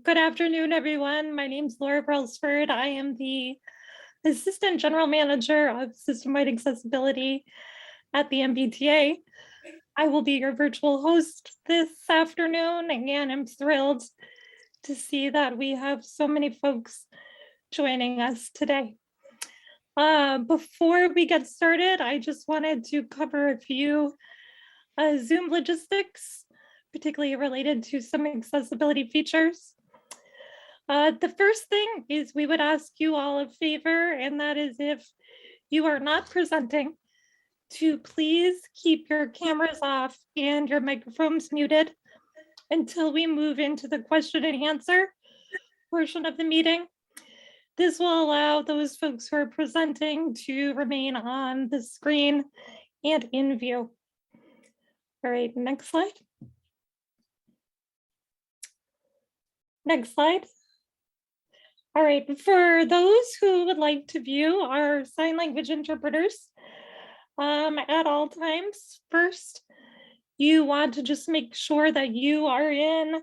Good afternoon, everyone. My name is Laura Brailsford. I am the Assistant General Manager of System-Wide Accessibility at the MBTA. I will be your virtual host this afternoon, and I'm thrilled to see that we have so many folks joining us today. Before we get started, I just wanted to cover a few Zoom logistics, particularly related to some accessibility features. The first thing is we would ask you all a favor, and that is if you are not presenting, to please keep your cameras off and your microphones muted until we move into the question and answer portion of the meeting. This will allow those folks who are presenting to remain on the screen and in view. All right, next slide. Next slide. All right, for those who would like to view our sign language interpreters at all times, first, you want to just make sure that you are in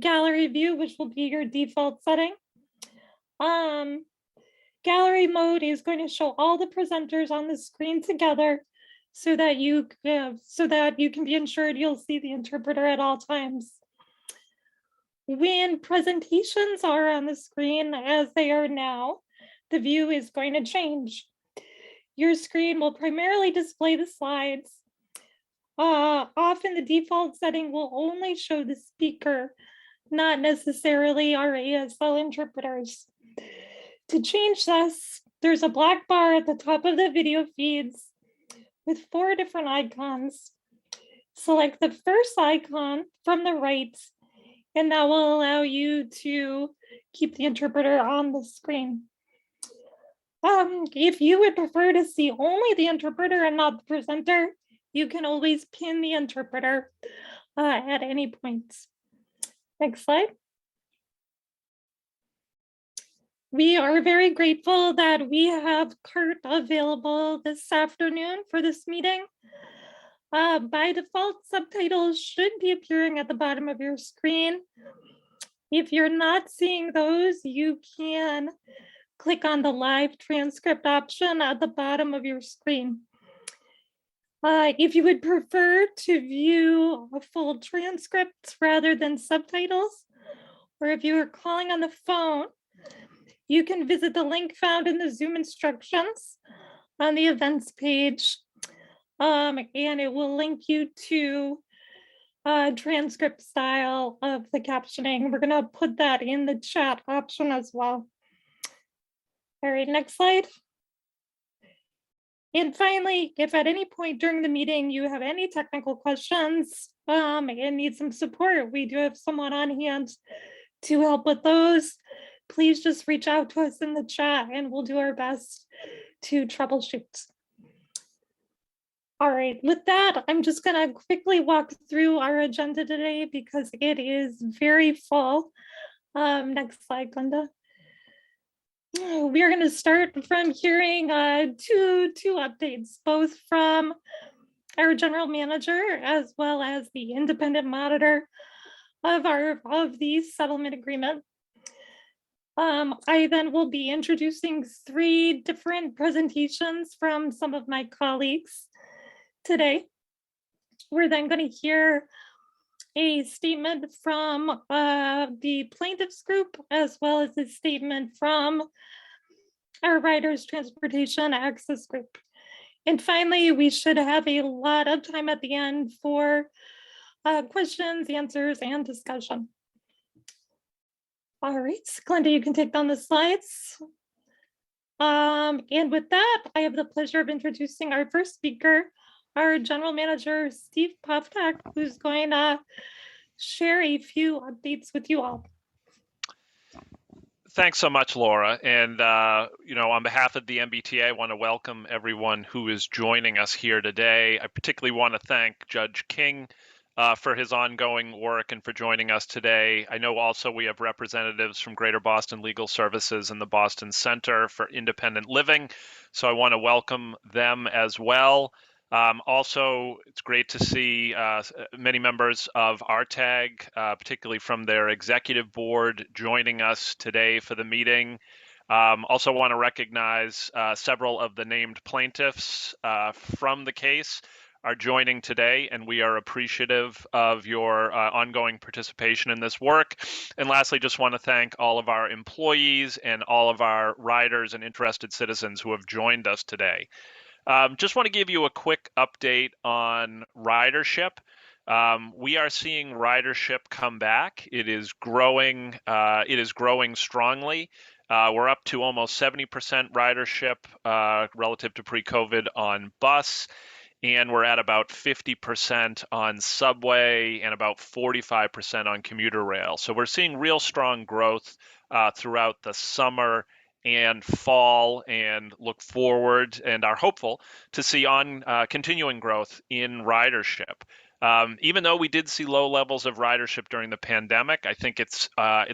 gallery view, which will be your default setting. Gallery mode is going to show all the presenters on the screen together so that you can be ensured you'll see the interpreter at all times. When presentations are on the screen as they are now, the view is going to change. Your screen will primarily display the slides. Often the default setting will only show the speaker, not necessarily our ASL interpreters. To change this, there's a black bar at the top of the video feeds with 4 different icons. Select the first icon from the right, and that will allow you to keep the interpreter on the screen. If you would prefer to see only the interpreter and not the presenter, you can always pin the interpreter at any point. Next slide. We are very grateful that we have CART available this afternoon for this meeting. By default, subtitles should be appearing at the bottom of your screen. If you're not seeing those, you can click on the live transcript option at the bottom of your screen. If you would prefer to view a full transcript rather than subtitles, or if you are calling on the phone, you can visit the link found in the Zoom instructions on the events page. And it will link you to transcript style of the captioning. We're gonna put that in the chat option as well. All right, next slide. And finally, if at any point during the meeting you have any technical questions and need some support, we do have someone on hand to help with those. Please just reach out to us in the chat and we'll do our best to troubleshoot. All right, with that, I'm just gonna quickly walk through our agenda today because it is very full. Next slide, Glenda. We're gonna start from hearing two updates, both from our general manager as well as the independent monitor of the settlement agreement. I then will be introducing 3 different presentations from some of my colleagues today. We're then going to hear a statement from the plaintiffs group, as well as a statement from our riders transportation access group. And finally, we should have a lot of time at the end for questions, answers, and discussion. All right, Glenda, you can take down the slides. And with that, I have the pleasure of introducing our first speaker, our general manager, Steve Popcock, who's going to share a few updates with you all. Thanks so much, Laura. And, on behalf of the MBTA, I want to welcome everyone who is joining us here today. I particularly want to thank Judge King for his ongoing work and for joining us today. I know also we have representatives from Greater Boston Legal Services and the Boston Center for Independent Living, so I want to welcome them as well. Also, it's great to see many members of RTAG, particularly from their executive board, joining us today for the meeting. Also want to recognize several of the named plaintiffs from the case are joining today, and we are appreciative of your ongoing participation in this work. And lastly, just want to thank all of our employees and all of our riders and interested citizens who have joined us today. Just want to give you a quick update on ridership. We are seeing ridership come back. It is growing. It is growing strongly. We're up to almost 70% ridership relative to pre-COVID on bus, and we're at about 50% on subway and about 45% on commuter rail. So we're seeing real strong growth throughout the summer and fall, and look forward and are hopeful to see on continuing growth in ridership. Even though we did see low levels of ridership during the pandemic, I think it's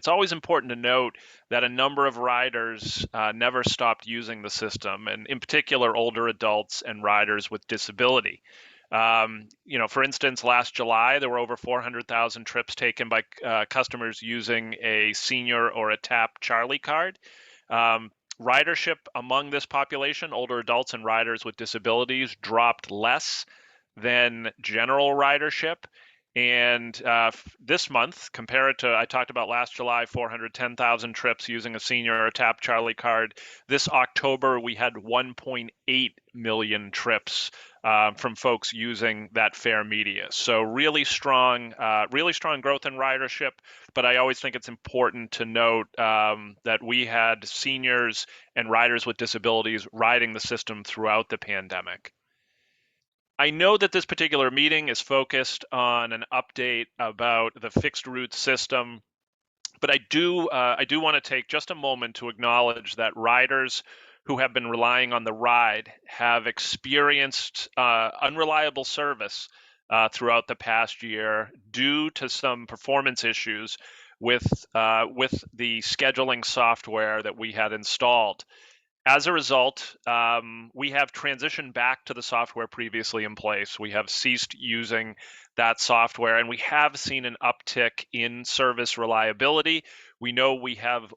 always important to note that a number of riders never stopped using the system, and in particular, older adults and riders with disability. For instance, last July, there were over 400,000 trips taken by customers using a senior or a TAP Charlie card. Ridership among this population, older adults and riders with disabilities, dropped less than general ridership. And this month, compared to, I talked about last July, 410,000 trips using a senior or a TAP Charlie card. This October, we had 1.8 million trips from folks using that fare media. So really strong growth in ridership. But I always think it's important to note that we had seniors and riders with disabilities riding the system throughout the pandemic. I know that this particular meeting is focused on an update about the fixed route system, but I do want to take just a moment to acknowledge that riders who have been relying on the ride have experienced unreliable service throughout the past year due to some performance issues with the scheduling software that we had installed. As a result, we have transitioned back to the software previously in place. We have ceased using that software, and we have seen an uptick in service reliability. We know we have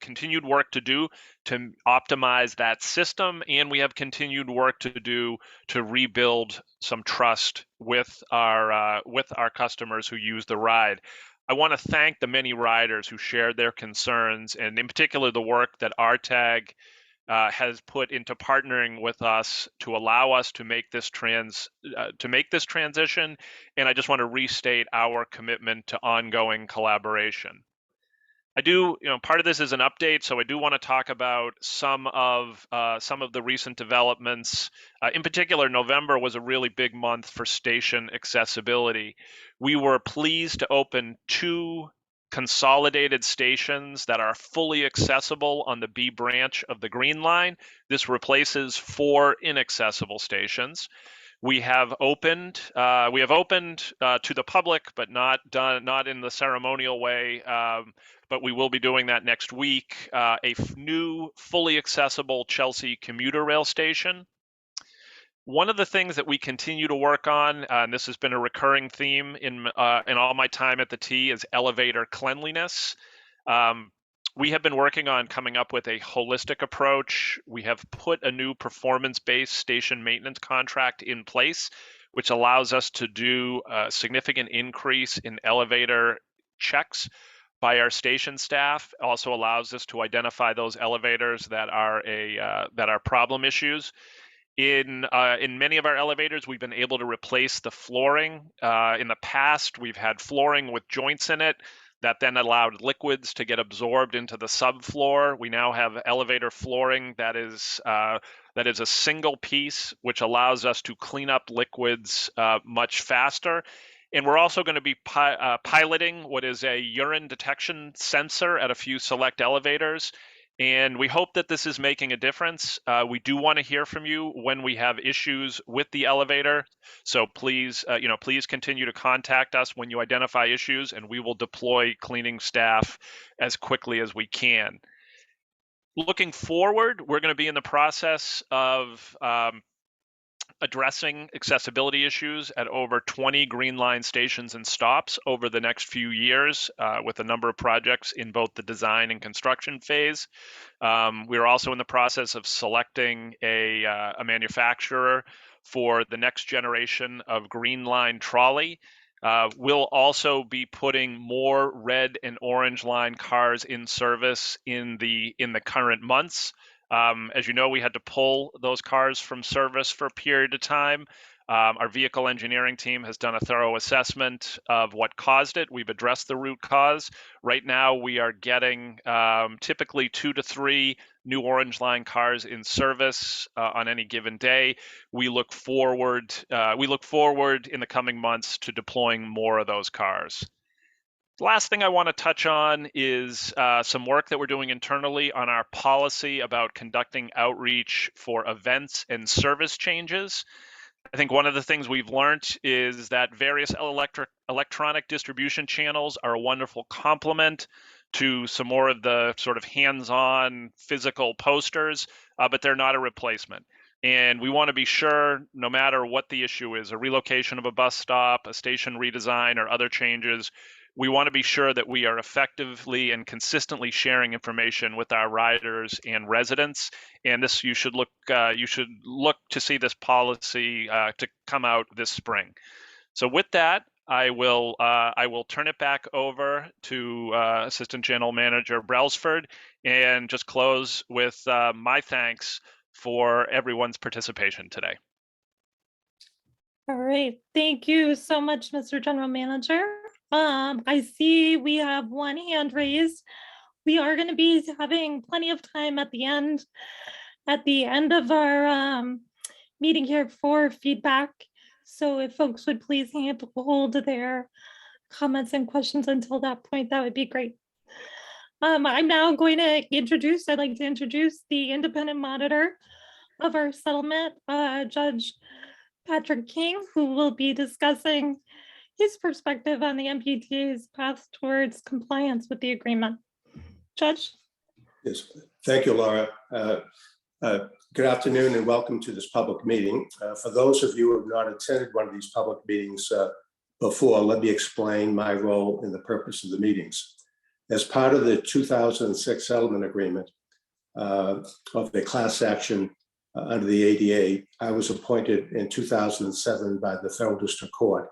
continued work to do to optimize that system, and we have continued work to do to rebuild some trust with our customers who use the ride. I want to thank the many riders who shared their concerns, and in particular the work that RTAG has put into partnering with us to allow us to make this transition. And I just want to restate our commitment to ongoing collaboration. Part of this is an update, so I do want to talk about some of the recent developments. In particular, November was a really big month for station accessibility. We were pleased to open 2 consolidated stations that are fully accessible on the B branch of the Green Line. This replaces 4 inaccessible stations. We have opened to the public, but not in the ceremonial way. But we will be doing that next week. A new fully accessible Chelsea commuter rail station. One of the things that we continue to work on, and this has been a recurring theme in all my time at the T, is elevator cleanliness. We have been working on coming up with a holistic approach. We have put a new performance-based station maintenance contract in place, which allows us to do a significant increase in elevator checks by our station staff. Also allows us to identify those elevators that are problem issues. In many of our elevators, we've been able to replace the flooring. In the past, we've had flooring with joints in it that then allowed liquids to get absorbed into the subfloor. We now have elevator flooring that is a single piece, which allows us to clean up liquids much faster. And we're also going to be piloting what is a urine detection sensor at a few select elevators. And we hope that this is making a difference. We do want to hear from you when we have issues with the elevator. So please continue to contact us when you identify issues, and we will deploy cleaning staff as quickly as we can. Looking forward, we're going to be in the process of addressing accessibility issues at over 20 Green Line stations and stops over the next few years with a number of projects in both the design and construction phase. We're also in the process of selecting a manufacturer for the next generation of Green Line trolley. We'll also be putting more red and orange line cars in service in the current months. As you know, we had to pull those cars from service for a period of time. Our vehicle engineering team has done a thorough assessment of what caused it. We've addressed the root cause. Right now, we are getting typically 2 to 3 new orange line cars in service on any given day. We look forward in the coming months to deploying more of those cars. The last thing I want to touch on is some work that we're doing internally on our policy about conducting outreach for events and service changes. I think one of the things we've learned is that various electronic distribution channels are a wonderful complement to some more of the sort of hands-on physical posters, but they're not a replacement. And we want to be sure, no matter what the issue is, a relocation of a bus stop, a station redesign, or other changes, we want to be sure that we are effectively and consistently sharing information with our riders and residents. And this, you should look to see this policy to come out this spring. So with that, I will turn it back over to Assistant General Manager Brailsford and just close with my thanks for everyone's participation today. All right, thank you so much, Mr. General Manager. I see we have one hand raised. We are going to be having plenty of time at the end of our meeting here for feedback. So if folks would please hold their comments and questions until that point, that would be great. I'm now going to I'd like to introduce the independent monitor of our settlement, Judge Patrick King, who will be discussing his perspective on the MBTA's path towards compliance with the agreement. Judge? Yes, thank you, Laura. Good afternoon and welcome to this public meeting. For those of you who have not attended one of these public meetings before, let me explain my role in the purpose of the meetings. As part of the 2006 settlement agreement of the class action under the ADA, I was appointed in 2007 by the Federal District Court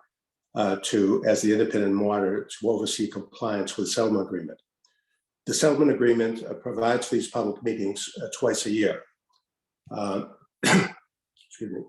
as the independent monitor to oversee compliance with the settlement agreement. The settlement agreement provides for these public meetings twice a year. Excuse me.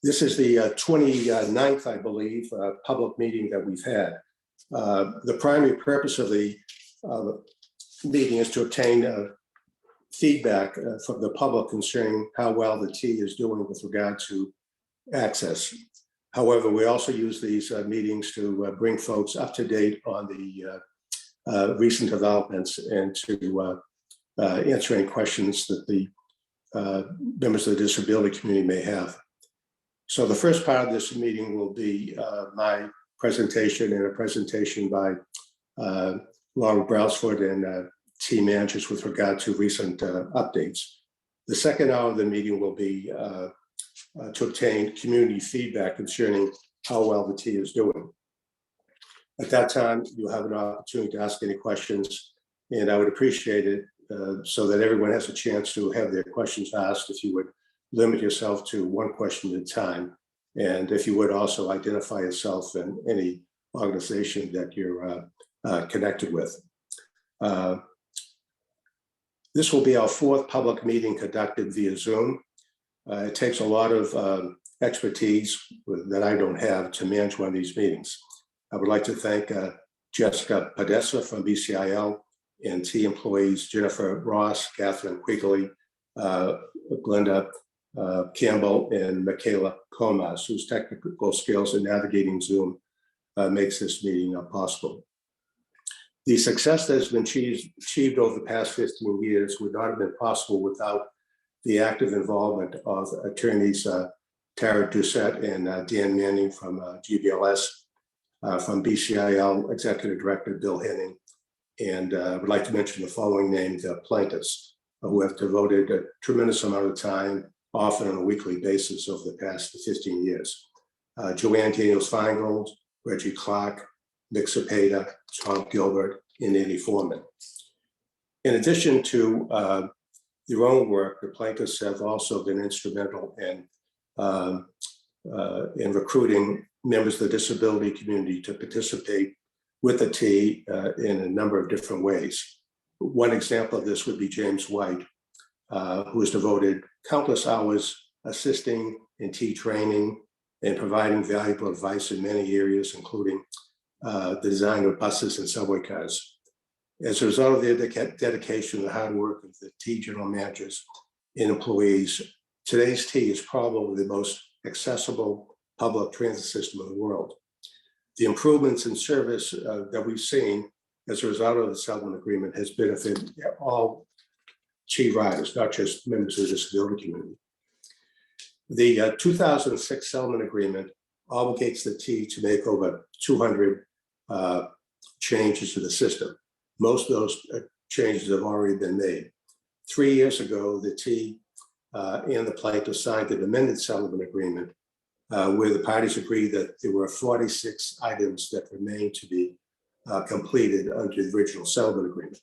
This is the 29th, I believe, public meeting that we've had. The primary purpose of the meeting is to obtain feedback from the public concerning how well the T is doing with regard to access. However, we also use these meetings to bring folks up to date on the recent developments and to answer any questions that the members of the disability community may have. So the first part of this meeting will be my presentation and a presentation by Laura Brailsford and team managers with regard to recent updates. The second hour of the meeting will be to obtain community feedback concerning how well the T is doing. At that time, you'll have an opportunity to ask any questions, and I would appreciate it so that everyone has a chance to have their questions asked, if you would limit yourself to one question at a time. And if you would also identify yourself and any organization that you're connected with. This will be our fourth public meeting conducted via Zoom. It takes a lot of expertise that I don't have to manage one of these meetings. I would like to thank Jessica Podesta from BCIL and T employees Jennifer Ross, Catherine Quigley, Glenda Campbell, and Michaela Comas, whose technical skills in navigating Zoom makes this meeting possible. The success that has been achieved over the past 15 years would not have been possible without the active involvement of attorneys Tara Doucette and Dan Manning from GBLS, from BCIL Executive Director Bill Henning, and I would like to mention the following named plaintiffs who have devoted a tremendous amount of time, often on a weekly basis over the past 15 years. Joanne Daniels-Finegold, Reggie Clark, Nick Cepeda, Tom Gilbert, and Andy Foreman. In addition to their own work, the plaintiffs have also been instrumental in recruiting members of the disability community to participate with the T in a number of different ways. One example of this would be James White, who has devoted countless hours assisting in T training and providing valuable advice in many areas, including the design of buses and subway cars. As a result of their dedication and the hard work of the T general managers and employees, today's T is probably the most accessible public transit system in the world. The improvements in service that we've seen as a result of the settlement agreement has benefited all T riders, not just members of the disability community. The 2006 settlement agreement obligates the T to make over 200 changes to the system. Most of those changes have already been made. 3 years ago, the T and the plaintiff signed an amended settlement agreement where the parties agreed that there were 46 items that remained to be completed under the original settlement agreement.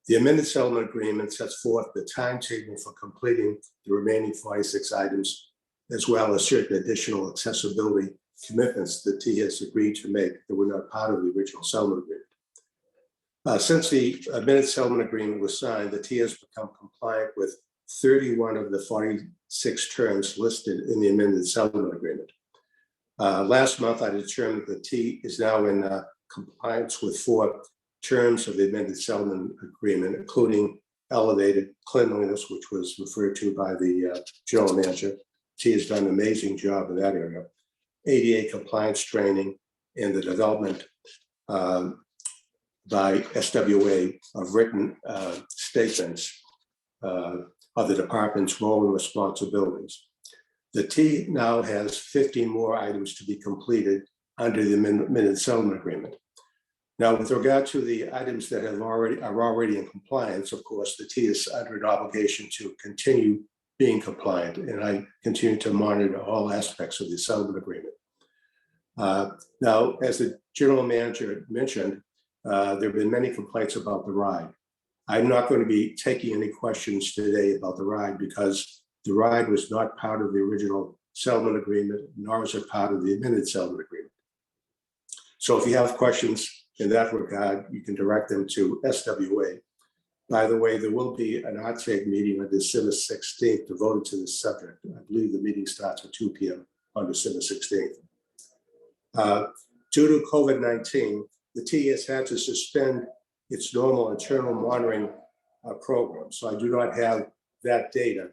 The amended settlement agreement sets forth the timetable for completing the remaining 46 items, as well as certain additional accessibility commitments that T has agreed to make that were not part of the original settlement agreement. Since the amended settlement agreement was signed, the T has become compliant with 31 of the 46 terms listed in the amended settlement agreement. Last month, I determined that the T is now in compliance with 4 terms of the amended settlement agreement, including elevated cleanliness, which was referred to by the general manager. T has done an amazing job in that area. ADA compliance training and the development by SWA of written statements of the department's role and responsibilities. The T now has 15 more items to be completed under the amended settlement agreement. Now, with regard to the items that are already in compliance, of course, the T is under an obligation to continue being compliant, and I continue to monitor all aspects of the settlement agreement. Now, as the general manager mentioned, there have been many complaints about the ride. I'm not going to be taking any questions today about the ride because the ride was not part of the original settlement agreement, nor is it part of the amended settlement agreement. So if you have questions in that regard, you can direct them to SWA. By the way, there will be an RTAG meeting on December 16th devoted to this subject. I believe the meeting starts at 2 p.m. on December 16th. Due to COVID-19, the T has had to suspend its normal internal monitoring program. So I do not have that data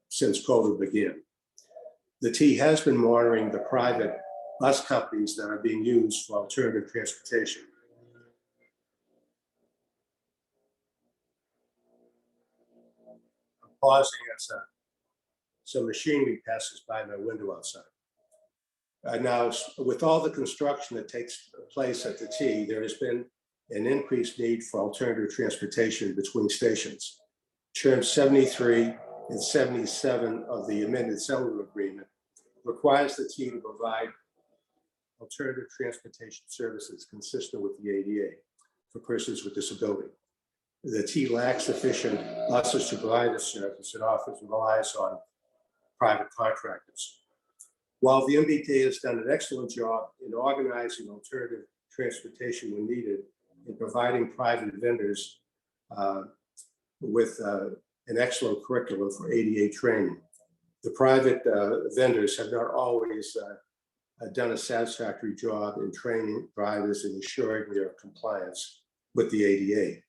since COVID began. The T has been monitoring the private bus companies that are being used for alternative transportation. I'm pausing as some machinery passes by my window outside. Now, with all the construction that takes place at the T, there has been an increased need for alternative transportation between stations. Terms 73 and 77 of the amended settlement agreement requires the T to provide alternative transportation services consistent with the ADA for persons with disability. The T lacks sufficient buses to provide the service and often relies on private contractors. While the MBTA has done an excellent job in organizing alternative transportation when needed and providing private vendors with an excellent curriculum for ADA training, the private vendors have not always done a satisfactory job in training drivers and ensuring their compliance with the ADA.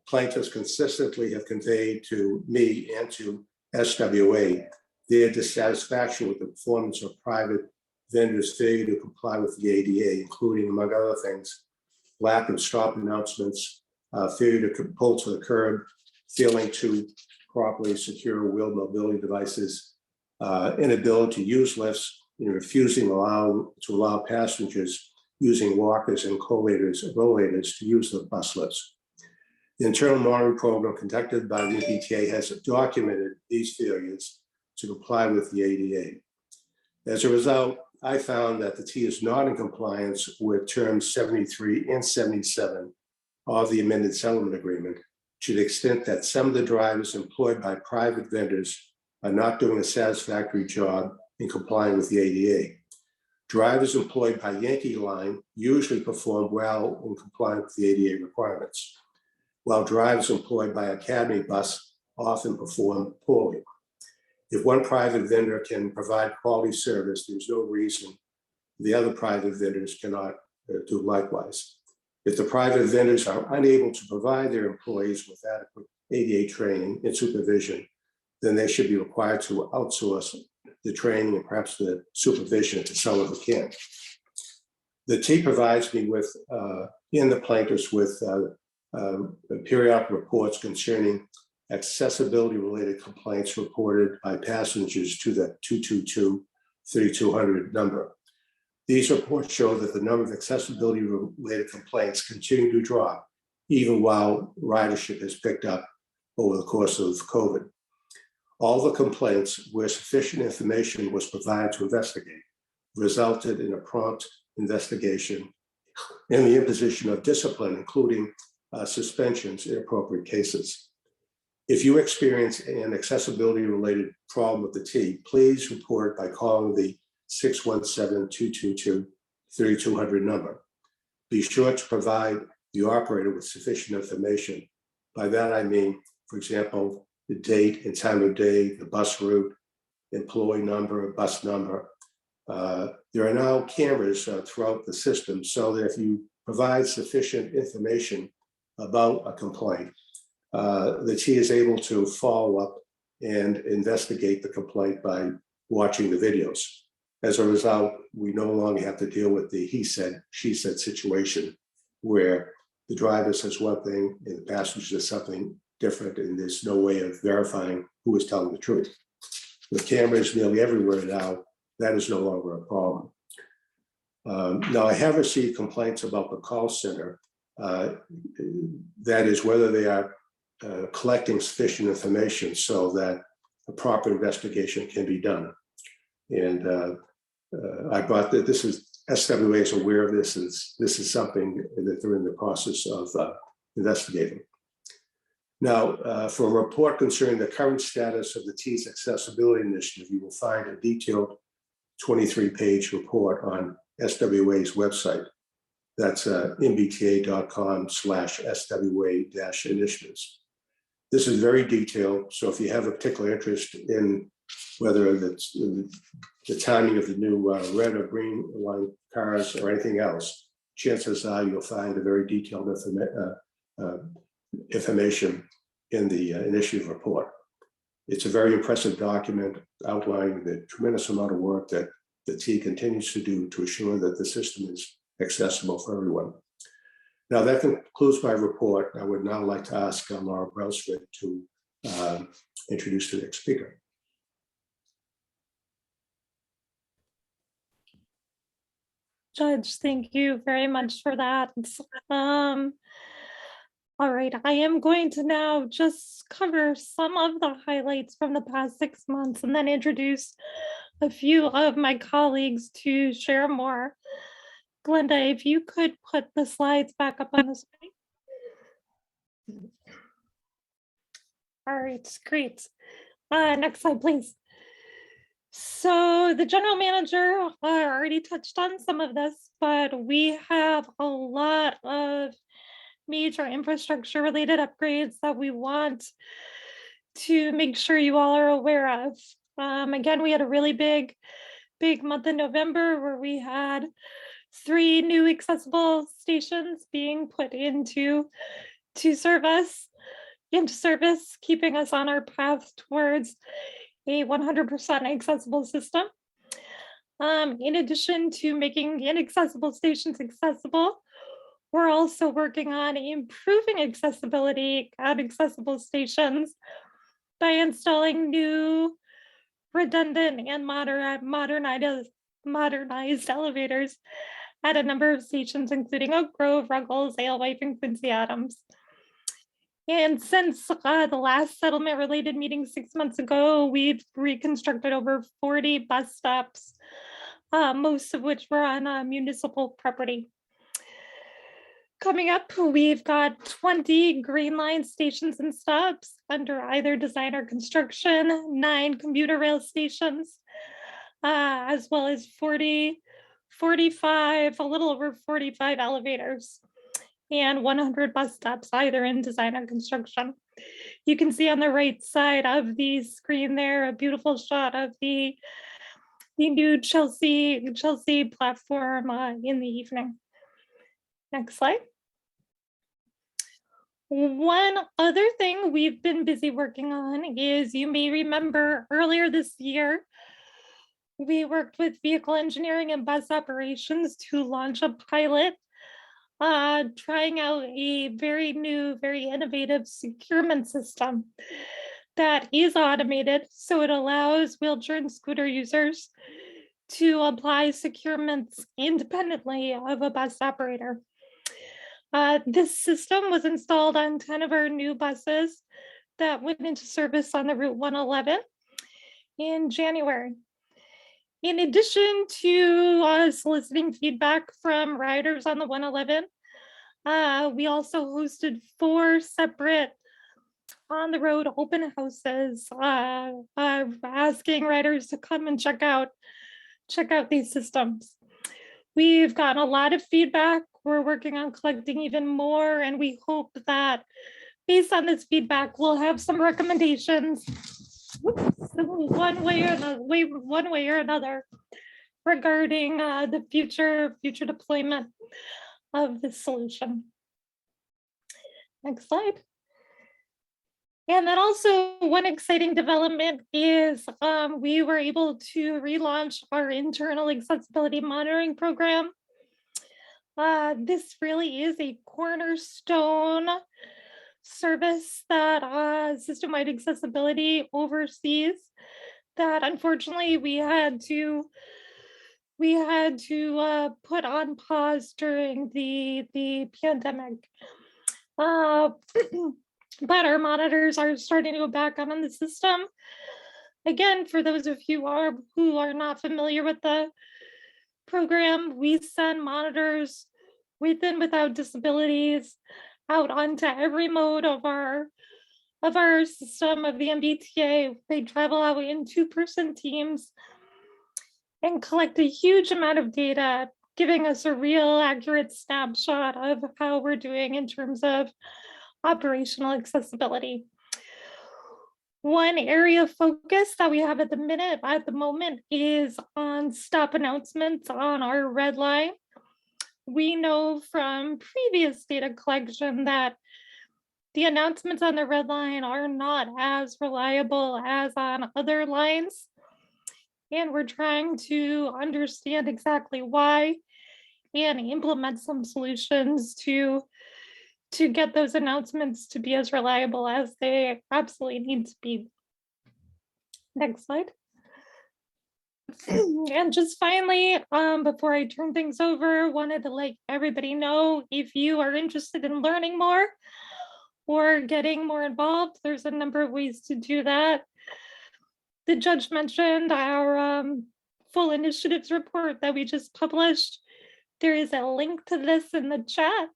Plaintiffs consistently have conveyed to me and to SWA their dissatisfaction with the performance of private vendors' failure to comply with the ADA, including, among other things, lack of stop announcements, failure to pull to the curb, failing to properly secure wheeled mobility devices, inability to use lifts, refusing to allow passengers using walkers and rollators to use the bus lifts. The internal monitoring program conducted by the MBTA has documented these failures to comply with the ADA. As a result, I found that the T is not in compliance with terms 73 and 77 of the amended settlement agreement, to the extent that some of the drivers employed by private vendors are not doing a satisfactory job in complying with the ADA. Drivers employed by Yankee Line usually perform well in complying with the ADA requirements, while drivers employed by Academy Bus often perform poorly. If one private vendor can provide quality service, there's no reason the other private vendors cannot do likewise. If the private vendors are unable to provide their employees with adequate ADA training and supervision, then they should be required to outsource the training and perhaps the supervision to someone who can. The T provides me with, in the plaintiffs, with periodic reports concerning accessibility-related complaints reported by passengers to the 222-3200 number. These reports show that the number of accessibility-related complaints continue to drop, even while ridership has picked up over the course of COVID. All the complaints where sufficient information was provided to investigate resulted in a prompt investigation and the imposition of discipline, including suspensions in appropriate cases. If you experience an accessibility-related problem with the T, please report it by calling the 617-222-3200 number. Be sure to provide the operator with sufficient information. By that I mean, for example, the date and time of day, the bus route, employee number, bus number. There are now cameras throughout the system, so that if you provide sufficient information about a complaint, the T is able to follow up and investigate the complaint by watching the videos. As a result, we no longer have to deal with the he said, she said situation, where the driver says one thing and the passenger says something different, and there's no way of verifying who is telling the truth. With cameras nearly everywhere now, that is no longer a problem. Now, I have received complaints about the call center, that is whether they are collecting sufficient information so that a proper investigation can be done. And I brought that this is SWA is aware of this, and this is something that they're in the process of investigating. Now, for a report concerning the current status of the T's accessibility initiative, you will find a detailed 23-page report on SWA's website. That's mbta.com/SWA-initiatives. This is very detailed, so if you have a particular interest in whether it's the timing of the new red or green line cars or anything else, chances are you'll find a very detailed information in the initiative report. It's a very impressive document outlining the tremendous amount of work that the T continues to do to assure that the system is accessible for everyone. Now that concludes my report. I would now like to ask Laura Brailsford to introduce the next speaker. Judge, thank you very much for that. All right, I am going to now just cover some of the highlights from the past 6 months and then introduce a few of my colleagues to share more. Glenda, if you could put the slides back up on the screen. All right, great. Next slide, please. So the general manager already touched on some of this, but we have a lot of major infrastructure related upgrades that we want to make sure you all are aware of. Again, we had a really big month in November where we had 3 new accessible stations being put into service, keeping us on our path towards a 100% accessible system. In addition to making inaccessible stations accessible, We're also working on improving accessibility at accessible stations by installing new, redundant, and modernized elevators at a number of stations, including Oak Grove, Ruggles, Alewife, and Quincy Adams. And since the last settlement related meeting 6 months ago, we've reconstructed over 40 bus stops, most of which were on municipal property. Coming up, we've got 20 Green Line stations and stops under either design or construction, 9 commuter rail stations, as well as 45, a little over 45 elevators, and 100 bus stops, either in design or construction. You can see on the right side of the screen there a beautiful shot of the new Chelsea platform in the evening. Next slide. One other thing we've been busy working on is, you may remember earlier this year, we worked with vehicle engineering and bus operations to launch a pilot trying out a very new, very innovative securement system that is automated. So it allows wheelchair and scooter users to apply securements independently of a bus operator. This system was installed on 10 of our new buses that went into service on the Route 111 in January. In addition to soliciting feedback from riders on the 111, we also hosted 4 separate on-the-road open houses, asking riders to come and check out these systems. We've gotten a lot of feedback. We're working on collecting even more, and we hope that based on this feedback, we'll have some recommendations one way or another regarding the future deployment of this solution. Next slide. And then also one exciting development is we were able to relaunch our internal accessibility monitoring program. This really is a cornerstone service that system-wide accessibility oversees, that unfortunately we had to put on pause during the pandemic. But our monitors are starting to go back on the system. Again, for those of you who are not familiar with the program, we send monitors with and without disabilities out onto every mode of our system of the MBTA. They travel out in 2-person teams and collect a huge amount of data, giving us a real accurate snapshot of how we're doing in terms of operational accessibility. One area of focus that we have at the moment is on stop announcements on our red line. We know from previous data collection that the announcements on the red line are not as reliable as on other lines. And we're trying to understand exactly why and implement some solutions to get those announcements to be as reliable as they absolutely need to be. Next slide. And just finally, before I turn things over, wanted to let everybody know, if you are interested in learning more or getting more involved, there's a number of ways to do that. The judge mentioned our full initiatives report that we just published. There is a link to this in the chat.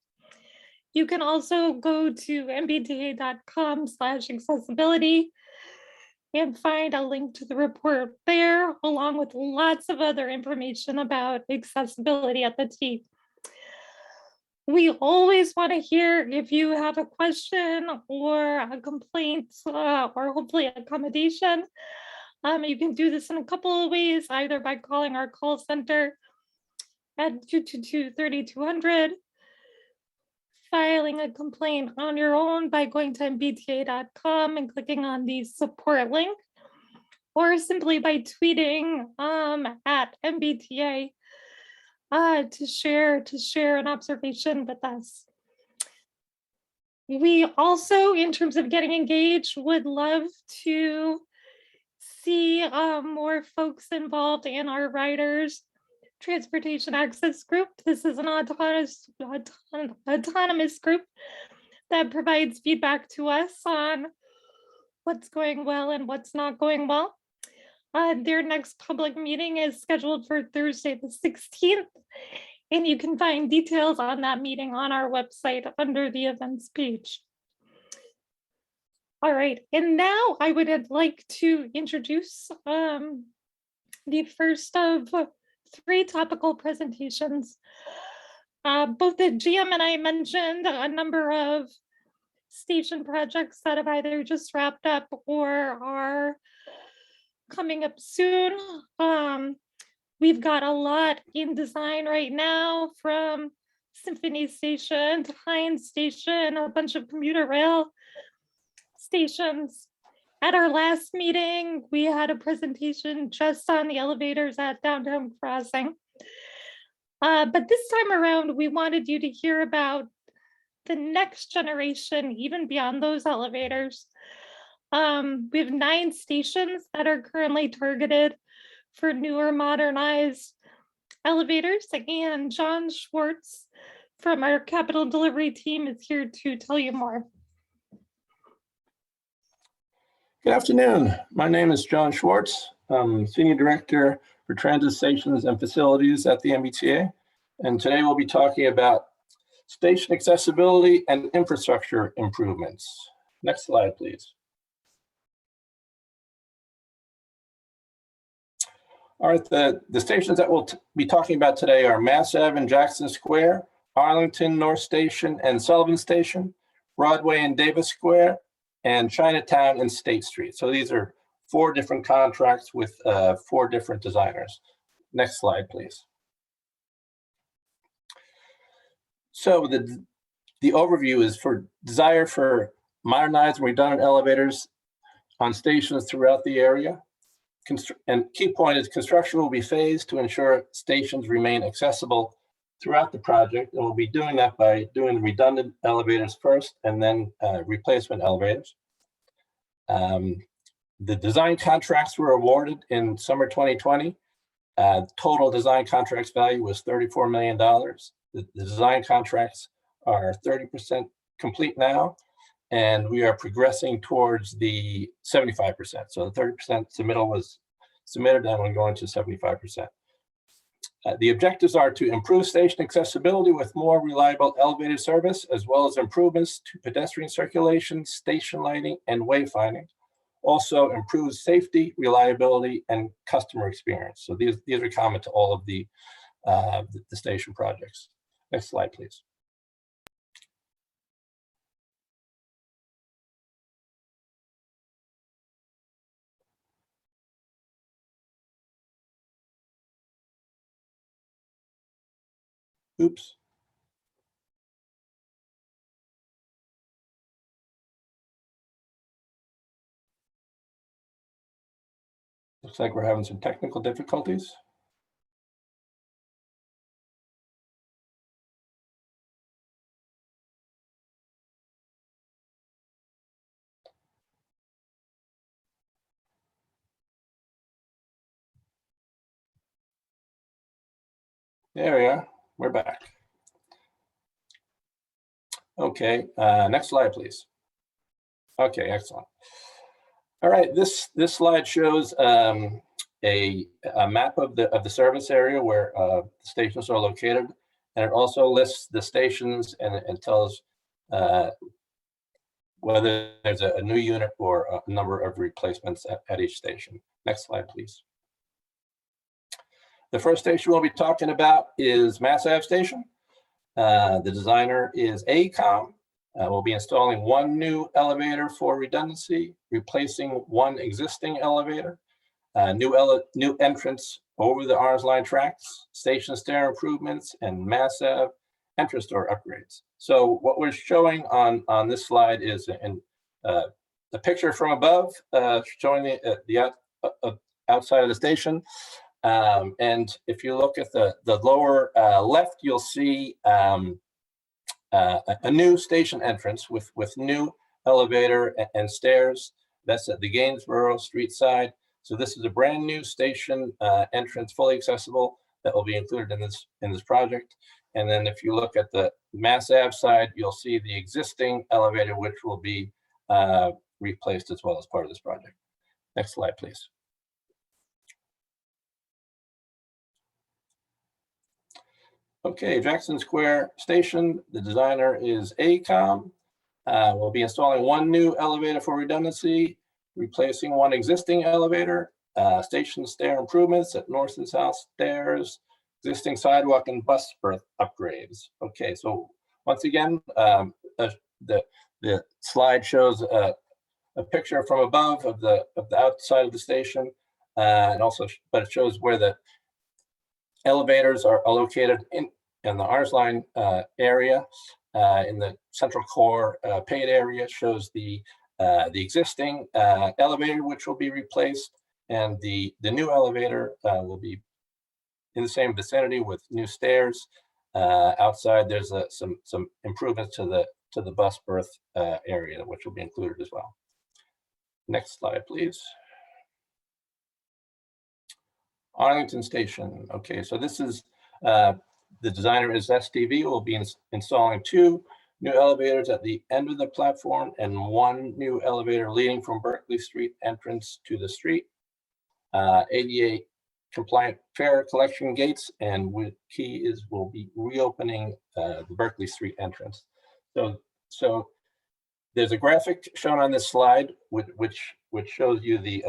You can also go to mbta.com/accessibility and find a link to the report there, along with lots of other information about accessibility at the T. We always want to hear if you have a question or a complaint or hopefully accommodation. You can do this in a couple of ways, either by calling our call center at 222-3200, filing a complaint on your own by going to mbta.com and clicking on the support link, or simply by tweeting at MBTA to share an observation with us. We also, in terms of getting engaged, would love to see more folks involved in our riders transportation access group. This is an autonomous group that provides feedback to us on what's going well and what's not going well. Their next public meeting is scheduled for Thursday the 16th, and you can find details on that meeting on our website under the events page. All right, and now I would like to introduce the first of 3 topical presentations. Both the GM and I mentioned a number of station projects that have either just wrapped up or are coming up soon. We've got a lot in design right now, from Symphony Station to Hines Station, a bunch of commuter rail stations. At our last meeting, we had a presentation just on the elevators at Downtown Crossing. But this time around, we wanted you to hear about the next generation, even beyond those elevators. We have 9 stations that are currently targeted for newer, modernized elevators, and John Schwartz from our capital delivery team is here to tell you more. Good afternoon. My name is John Schwartz. I'm Senior Director for Transit Stations and Facilities at the MBTA. And today we'll be talking about station accessibility and infrastructure improvements. Next slide, please. All right, the stations that we'll be talking about today are Mass Ave and Jackson Square, Arlington North Station and Sullivans Station, Broadway and Davis Square, and Chinatown and State Street. So these are 4 different contracts with 4 different designers. Next slide, please. So the overview is for desire for modernized and redundant elevators on stations throughout the area. And key point is construction will be phased to ensure stations remain accessible throughout the project. And we'll be doing that by doing redundant elevators first and then replacement elevators. The design contracts were awarded in summer 2020. Total design contracts value was $34 million. The design contracts are 30% complete now, and we are progressing towards the 75%. So the 30% submittal was submitted, and we're going to 75%. The objectives are to improve station accessibility with more reliable elevated service, as well as improvements to pedestrian circulation, station lighting, and wayfinding. Also improves safety, reliability, and customer experience. So these are common to all of the station projects. Next slide, please. Oops. Looks like we're having some technical difficulties. There we are. We're back. Okay, next slide, please. Okay, excellent. All right, this slide shows a map of the service area where the stations are located, and it also lists the stations and tells whether there's a new unit or a number of replacements at each station. Next slide, please. The first station we'll be talking about is Mass Ave Station. The designer is AECOM. We'll be installing 1 new elevator for redundancy, replacing 1 existing elevator, new entrance over the Orange Line tracks, station stair improvements, and Mass Ave entrance door upgrades. So what we're showing on this slide is the picture from above, showing the outside of the station. And if you look at the lower left, you'll see a new station entrance with new elevator and stairs. That's at the Gainsborough Street side. So this is a brand new station entrance, fully accessible, that will be included in this project. And then if you look at the Mass Ave side, you'll see the existing elevator, which will be replaced as well as part of this project. Next slide, please. Okay, Jackson Square Station, the designer is AECOM. We'll be installing one new elevator for redundancy, replacing one existing elevator, station stair improvements at north and south stairs, existing sidewalk and bus berth upgrades. Okay, so once again, the slide shows a picture from above of the outside of the station, and also, but it shows where the elevators are located in the Ars Line area, in the central core paid area. Shows the existing elevator, which will be replaced, and the new elevator will be in the same vicinity with new stairs. Outside, there's some improvements to the bus berth area, which will be included as well. Next slide, please. Arlington Station. Okay, so this is the designer is STV. We'll be installing two new elevators at the end of the platform and one new elevator leading from Berkeley Street entrance to the street. ADA compliant fare collection gates, and key is we'll be reopening the Berkeley Street entrance. So there's a graphic shown on this slide which shows you the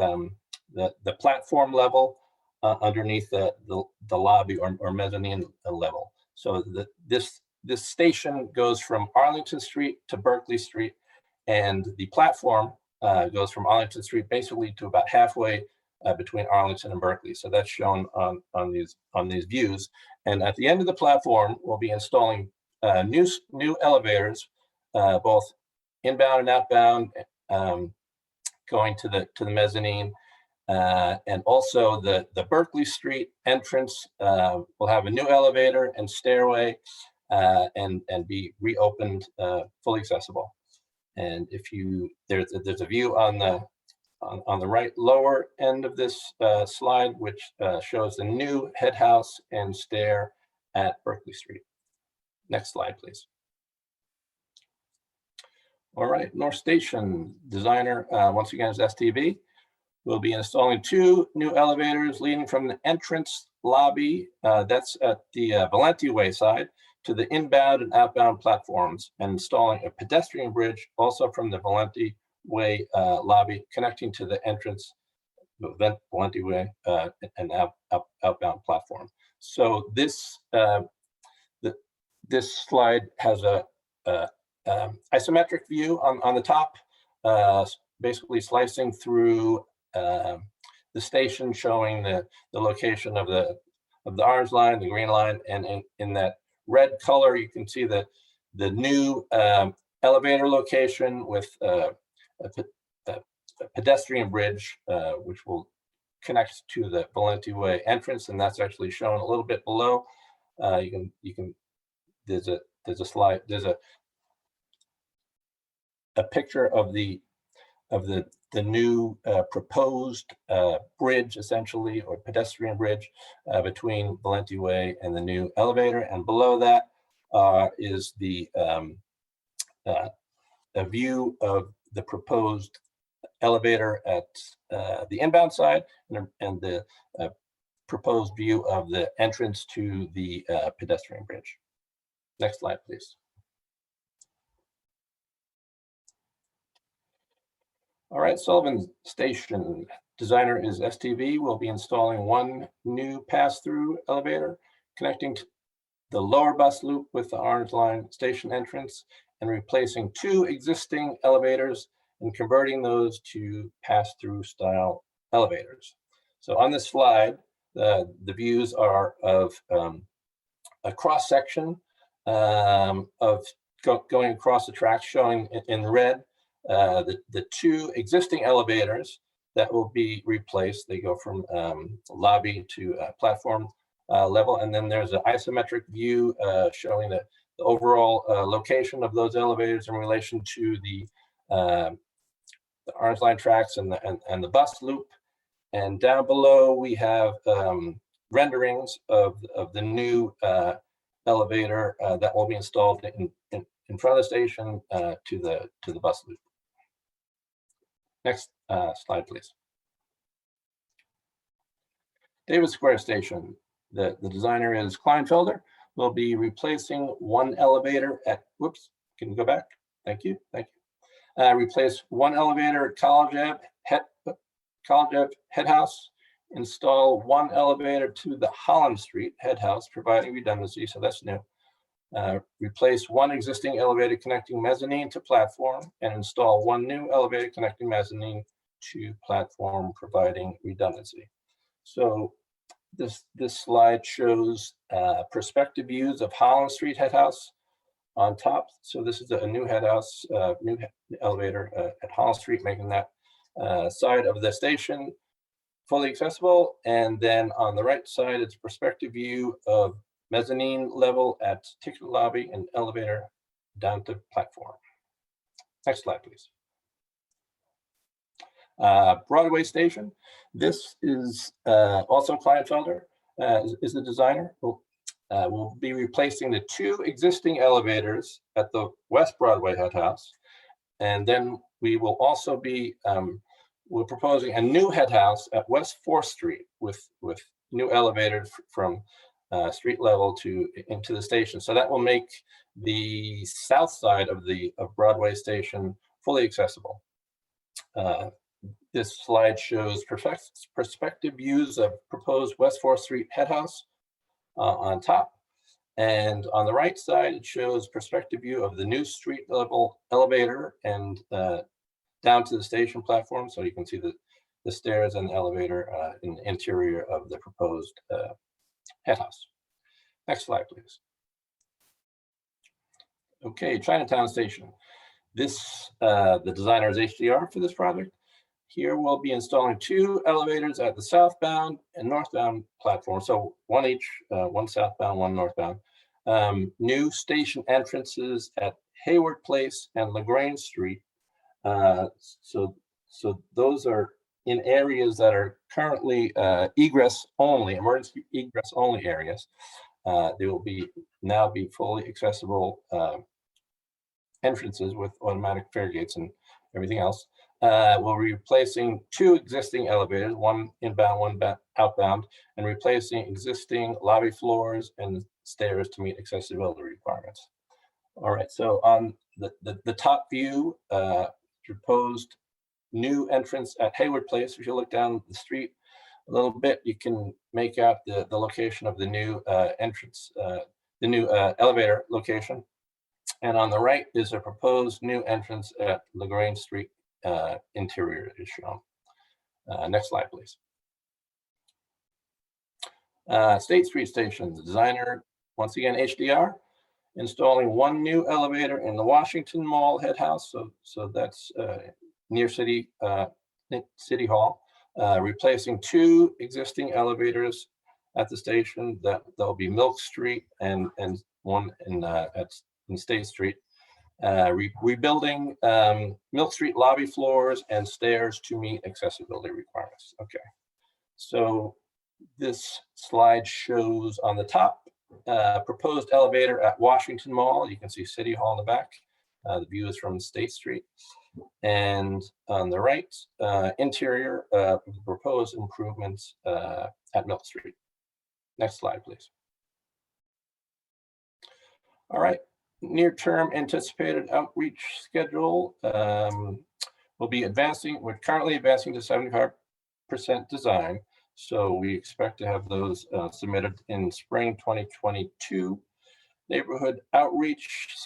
platform level underneath the lobby or mezzanine level. So this station goes from Arlington Street to Berkeley Street, and the platform goes from Arlington Street basically to about halfway between Arlington and Berkeley. So that's shown on these views. And at the end of the platform, we'll be installing new elevators, both inbound and outbound, going to the mezzanine. And also the Berkeley Street entrance will have a new elevator and stairway and be reopened, fully accessible. And if there's a view on the right lower end of this slide, which shows the new head house and stair at Berkeley Street. Next slide, please. All right, North Station designer, once again, is STV. We'll be installing two new elevators leading from the entrance lobby, that's at the Valenti Way side, to the inbound and outbound platforms, and installing a pedestrian bridge also from the Valenti Way lobby connecting to the entrance, Valenti Way and outbound platform. So this this slide has a isometric view on the top, basically slicing through the station, showing the location of the orange line, the green line, and in that red color, you can see the new elevator location with a pedestrian bridge, which will connect to the Valenti Way entrance, and that's actually shown a little bit below. You can there's a slide, there's a picture of the new proposed bridge, essentially, or pedestrian bridge between Valenti Way and the new elevator. And below that is a view of the proposed elevator at the inbound side and the proposed view of the entrance to the pedestrian bridge. Next slide, please. All right, Sullivans Station designer is STV. We'll be installing one new pass-through elevator connecting to the lower bus loop with the Orange Line station entrance and replacing two existing elevators and converting those to pass-through style elevators. So on this slide, the views are of a cross-section of going across the tracks, showing in red the two existing elevators that will be replaced. They go from lobby to platform level, and then there's an isometric view showing the overall location of those elevators in relation to the orange line tracks and the bus loop. And down below we have renderings of the new elevator that will be installed in front of the station to the bus loop. Next slide, please. Davis Square Station. The designer is Kleinfelder. We'll be replacing one elevator at, whoops, can you go back? Thank you, thank you. Replace one elevator at College Ave Head House. Install one elevator to the Holland Street Head House, providing redundancy, so that's new. Replace one existing elevator connecting mezzanine to platform and install one new elevator connecting mezzanine to platform, providing redundancy. So this slide shows perspective views of Holland Street Head House on top. So this is a new head house, new elevator at Holland Street, making that side of the station fully accessible. And then on the right side, it's a perspective view of mezzanine level at ticket lobby and elevator down to platform. Next slide, please. Broadway Station. This is also Kleinfelder is the designer. We'll be replacing the two existing elevators at the West Broadway Head House. And then we will also be we're proposing a new head house at West 4th Street with new elevators from street level into the station. So that will make the south side of Broadway Station fully accessible. This slide shows perspective views of proposed West 4th Street head house on top. And on the right side, it shows perspective view of the new street level elevator and down to the station platform. So you can see the stairs and the elevator in the interior of the proposed head house. Next slide, please. Okay, Chinatown Station. This, the designer is HDR for this project. Here we'll be installing two elevators at the southbound and northbound platform. So one each, one southbound, one northbound. New station entrances at Hayward Place and LaGrange Street. So those are in areas that are currently egress only, emergency egress only areas. They will now be fully accessible entrances with automatic fare gates and everything else. We're replacing two existing elevators, one inbound, one outbound, and replacing existing lobby floors and stairs to meet accessibility requirements. All right, so on the top view, proposed new entrance at Hayward Place. If you look down the street a little bit, you can make out the location of the new entrance, the new elevator location. And on the right is a proposed new entrance at LaGrange Street. Interior is shown. Next slide, please. State Street Station, the designer, once again, HDR, installing one new elevator in the Washington Mall head house. So that's near City Hall, replacing two existing elevators at the station. That'll be Milk Street and one in State Street. Rebuilding Milk Street lobby floors and stairs to meet accessibility requirements. Okay, so this slide shows on the top proposed elevator at Washington Mall. You can see City Hall in the back. The view is from State Street. And on the right, interior proposed improvements at Milk Street. Next slide, please. All right. Near-term anticipated outreach schedule. We'll be advancing. We're currently advancing to 75% design. So we expect to have those submitted in spring 2022. Neighborhood outreach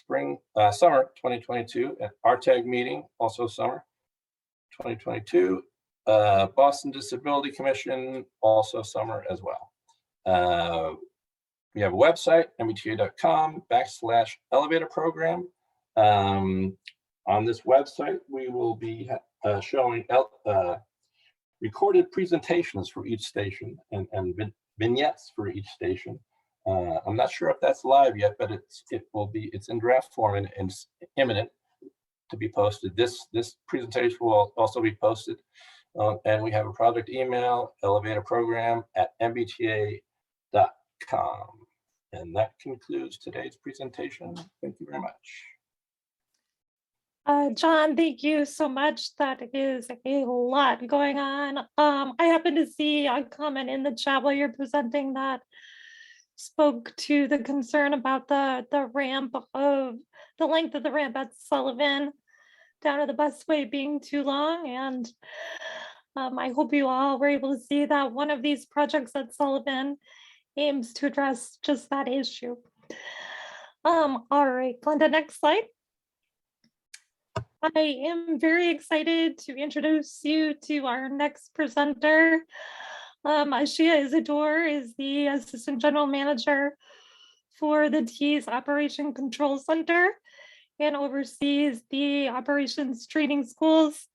summer 2022 at RTAG meeting, also summer 2022. Boston Disability Commission, also summer as well. We have a website, mbta.com/elevator program. On this website, we will be showing recorded presentations for each station and vignettes for each station. I'm not sure if that's live yet, but it's in draft form and it's imminent to be posted. This presentation will also be posted. And we have a project email, elevatorprogram@mbta.com. And that concludes today's presentation. Thank you very much. John, thank you so much. That is a lot going on. I happened to see a comment in the chat while you're presenting that spoke to the concern about the length of the ramp at Sullivan down to the busway being too long. And I hope you all were able to see that one of these projects at Sullivan aims to address just that issue. All right, Glenda, next slide. I am very excited to introduce you to our next presenter. Ashia Isidore is the Assistant General Manager for the TEAS Operation Control Center and oversees the operations training schools.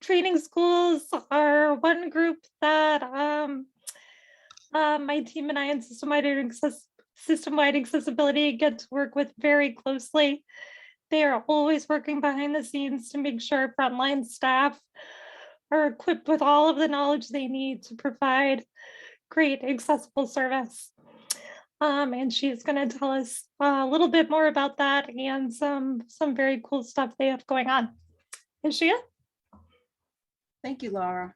Training schools are one group that my team and I in system-wide accessibility get to work with very closely. They are always working behind the scenes to make sure frontline staff are equipped with all of the knowledge they need to provide great accessible service. And she's going to tell us a little bit more about that and some very cool stuff they have going on. Ashia? Thank you, Laura.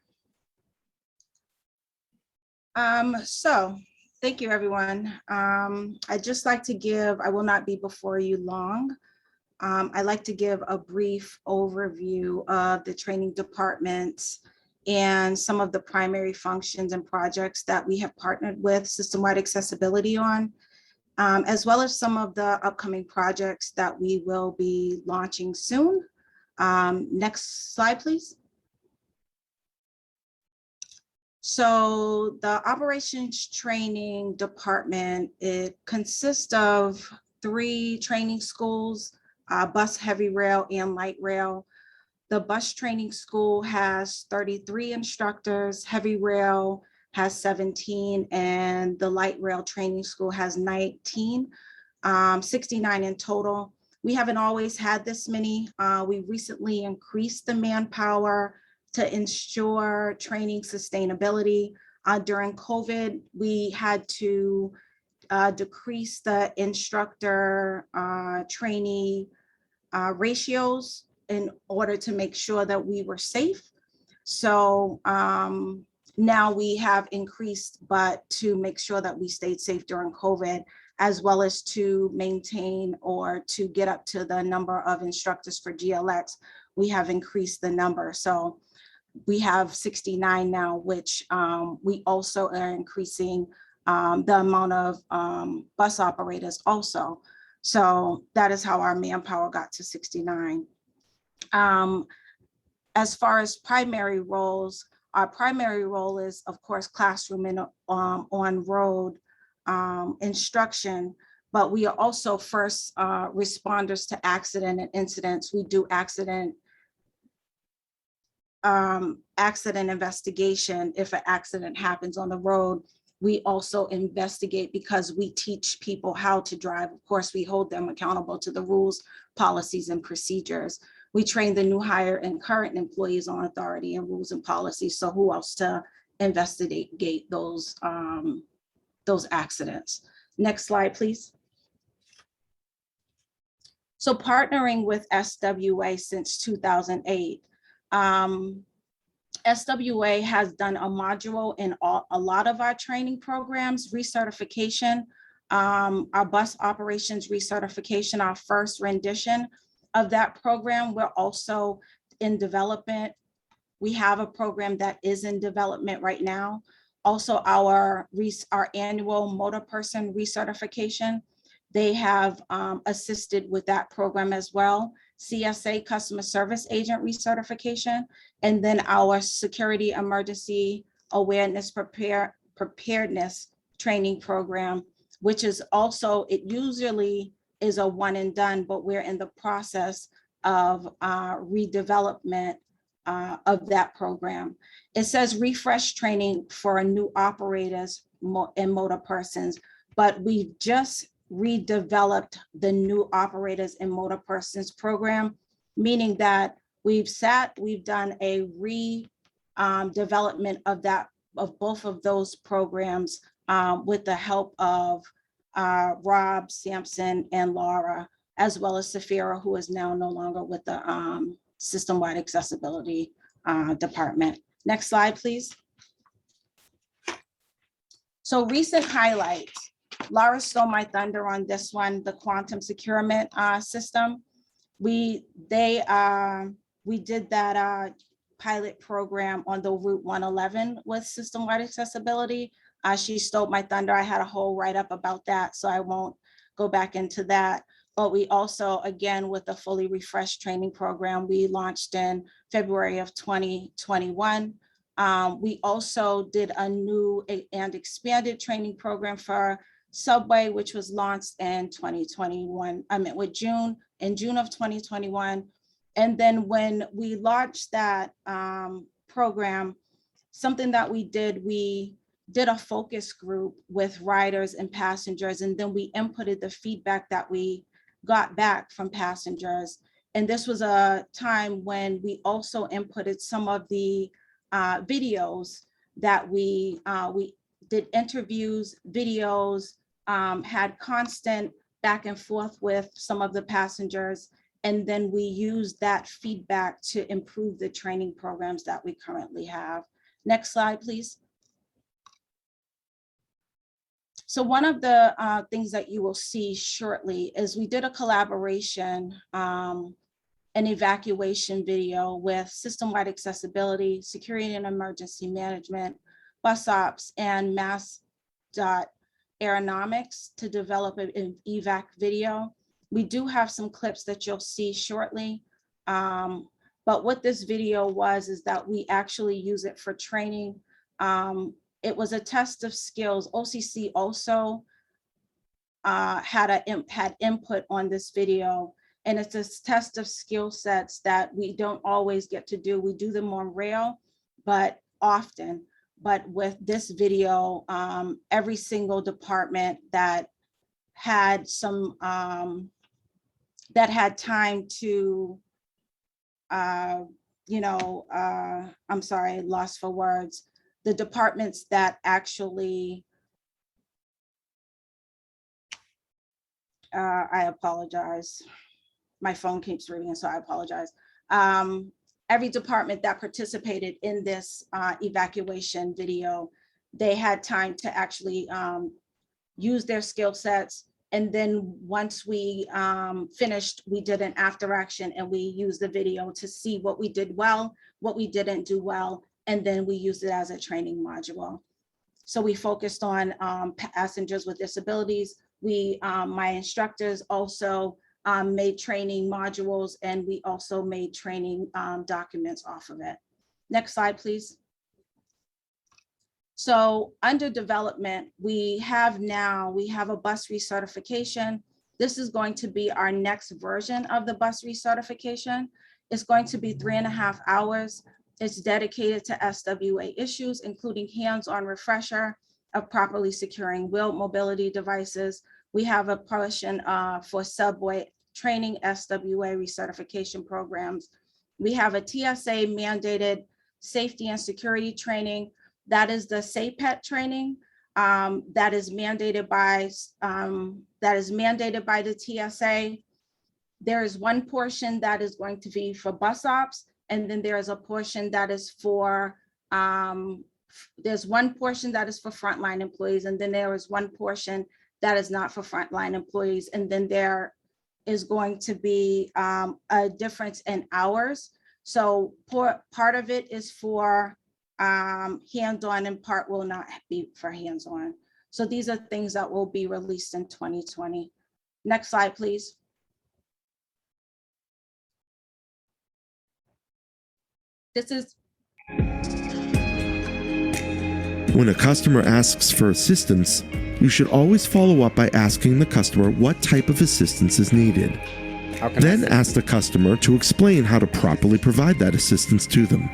So thank you, everyone. I'd just like to give, I will not be before you long. I'd like to give a brief overview of the training departments and some of the primary functions and projects that we have partnered with system-wide accessibility on, as well as some of the upcoming projects that we will be launching soon. Next slide, please. So the operations training department, it consists of 3 training schools, bus, heavy rail, and light rail. The bus training school has 33 instructors, heavy rail has 17, and the light rail training school has 19, 69 in total. We haven't always had this many. We recently increased the manpower to ensure training sustainability. During COVID, we had to decrease the instructor trainee ratios in order to make sure that we were safe. So now we have increased, but to make sure that we stayed safe during COVID, as well as to maintain or to get up to the number of instructors for GLX, we have increased the number. So we have 69 now, which we also are increasing the amount of bus operators also. So that is how our manpower got to 69. As far as primary roles, our primary role is, of course, classroom and on-road instruction, but we are also first responders to accident and incidents. We do accident investigation. If an accident happens on the road, we also investigate because we teach people how to drive. Of course, we hold them accountable to the rules, policies, and procedures. We train the new hire and current employees on authority and rules and policies. So who else to investigate those accidents? Next slide, please. So partnering with SWA since 2008. SWA has done a module in a lot of our training programs. Recertification, our bus operations recertification, our first rendition of that program. We're also in development. We have a program that is in development right now. Also our annual motor person recertification. They have assisted with that program as well. CSA, customer service agent recertification, and then our security emergency awareness preparedness training program, which is also, it usually is a one and done, but we're in the process of redevelopment of that program. It says refresh training for new operators and motor persons, but we just redeveloped the new operators and motor persons program, meaning that we've done a development of both of those programs with the help of Rob, Sampson, and Laura, as well as Safira, who is now no longer with the system-wide accessibility department. Next slide, please. So recent highlights. Laura stole my thunder on this one, the quantum securement system. We did that pilot program on the Route 111 with system-wide accessibility. She stole my thunder. I had a whole write-up about that, so I won't go back into that. But we also, again, with the fully refreshed training program, we launched in February of 2021. We also did a new and expanded training program for Subway, which was launched in 2021. In June of 2021. And then when we launched that program, something that we did a focus group with riders and passengers, and then we inputted the feedback that we got back from passengers. And this was a time when we also inputted some of the videos that we did interviews, videos, had constant back and forth with some of the passengers. And then we used that feedback to improve the training programs that we currently have. Next slide, please. So one of the things that you will see shortly is we did a collaboration, an evacuation video with system-wide accessibility, security and emergency management, bus ops, and Mass. Aeronomics to develop an evac video. We do have some clips that you'll see shortly. But what this video was is that we actually use it for training. It was a test of skills. OCC also had input on this video, and it's a test of skill sets that we don't always get to do. We do them on rail, but often. But with this video, every single department that had some that had time to, I'm sorry, lost for words. The departments that actually, I apologize. My phone keeps ringing, so I apologize. Every department that participated in this evacuation video, they had time to actually use their skill sets. And then once we finished, we did an after action and we used the video to see what we did well, what we didn't do well, and then we used it as a training module. So we focused on passengers with disabilities. My instructors also made training modules, and we also made training documents off of it. Next slide, please. So under development, we have a bus recertification. This is going to be our next version of the bus recertification. It's going to be 3.5 hours. It's dedicated to SWA issues, including hands-on refresher of properly securing wheel mobility devices. We have a portion for subway training, SWA recertification programs. We have a TSA mandated safety and security training. That is the SAPET training that is mandated by the TSA. There is one portion that is going to be for bus ops, and then there is a portion that is for there's one portion that is for frontline employees, and then there is one portion that is not for frontline employees, and then there is going to be a difference in hours. So part of it is for hands-on and part will not be for hands-on. So these are things that will be released in 2020. Next slide, please. This is. When a customer asks for assistance, you should always follow up by asking the customer what type of assistance is needed. How can I Then assist? ask the customer to explain how to properly provide that assistance to them.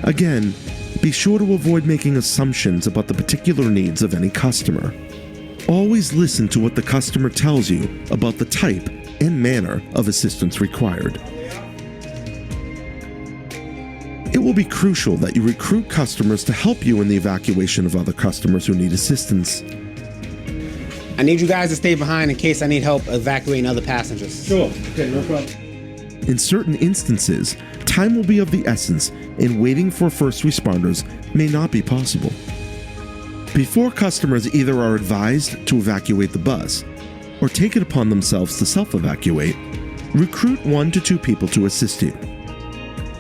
Again, be sure to avoid making assumptions about the particular needs of any customer. Always listen to what the customer tells you about the type and manner of assistance required. It will be crucial that you recruit customers to help you in the evacuation of other customers who need assistance. I need you guys to stay behind in case I need help evacuating other passengers. Sure. Okay, no problem. In certain instances, time will be of the essence, and waiting for first responders may not be possible. Before customers either are advised to evacuate the bus or take it upon themselves to self-evacuate, recruit 1 to 2 people to assist you.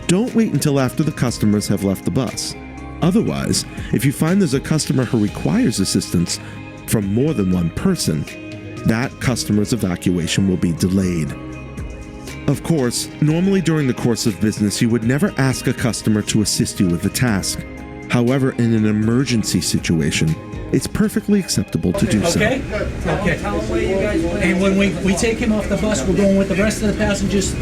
Don't wait until after the customers have left the bus. Otherwise, if you find there's a customer who requires assistance from more than one person, that customer's evacuation will be delayed. Of course, normally during the course of business, you would never ask a customer to assist you with a task. However, in an emergency situation, it's perfectly acceptable to do so. Okay? Okay. And when we take him off the bus, we're going with the rest of the passengers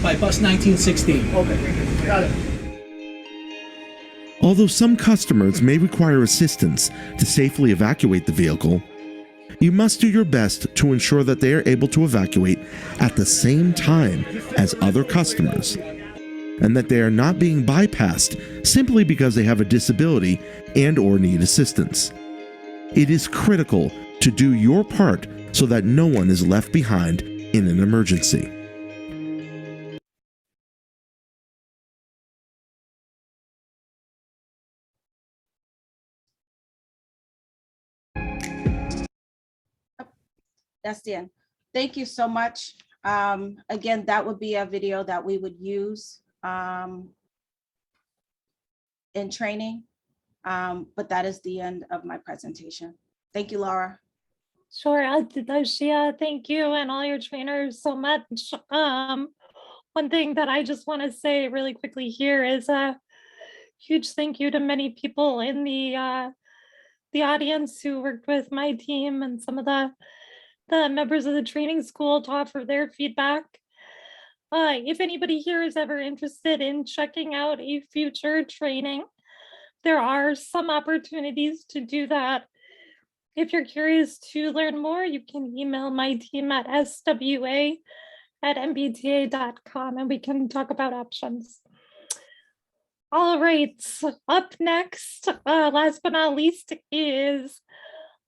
by bus 1916. Okay. Got it. Although some customers may require assistance to safely evacuate the vehicle, you must do your best to ensure that they are able to evacuate at the same time as other customers, and that they are not being bypassed simply because they have a disability and/or need assistance. It is critical to do your part so that no one is left behind in an emergency. That's the end. Thank you so much. Again, that would be a video that we would use in training, but that is the end of my presentation. Thank you, Laura. Sure, Shia, thank you and all your trainers so much. One thing that I just want to say really quickly here is a huge thank you to many people in the audience who worked with my team and some of the members of the training school to offer their feedback. If anybody here is ever interested in checking out a future training, there are some opportunities to do that. If you're curious to learn more, you can email my team at swa@mbta.com and we can talk about options. All right, up next, last but not least, is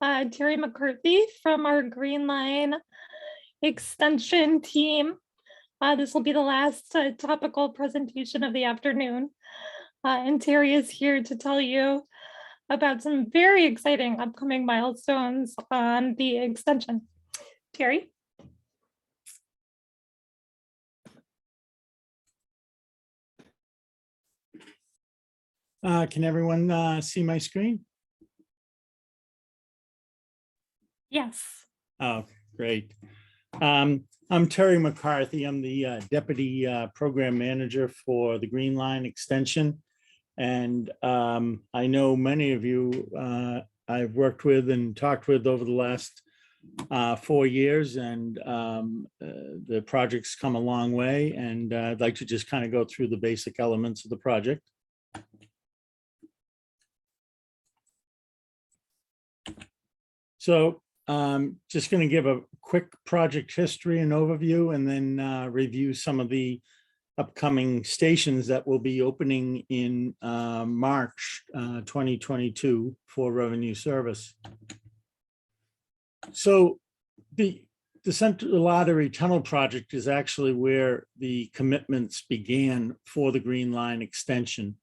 Terry McCarthy from our Green Line extension team. This will be the last topical presentation of the afternoon. And Terry is here to tell you about some very exciting upcoming milestones on the extension. Terry? Can everyone see my screen? Yes. Oh, great. I'm Terry McCarthy. I'm the Deputy Program Manager for the Green Line Extension. And I know many of you I've worked with and talked with over the last 4 years, and the project's come a long way. And I'd like to just kind of go through the basic elements of the project. So just going to give a quick project history and overview, and then review some of the upcoming stations that will be opening in March 2022 for revenue service. So the Central Artery Tunnel project is actually where the commitments began for the Green Line extension.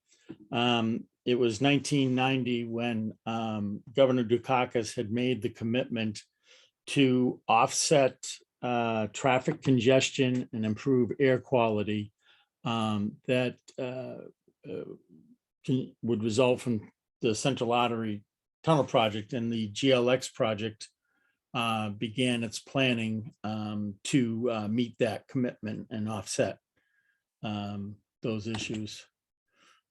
It was 1990 when Governor Dukakis had made the commitment to offset traffic congestion and improve air quality that would result from the Central Artery Tunnel project, and the GLX project began its planning to meet that commitment and offset those issues.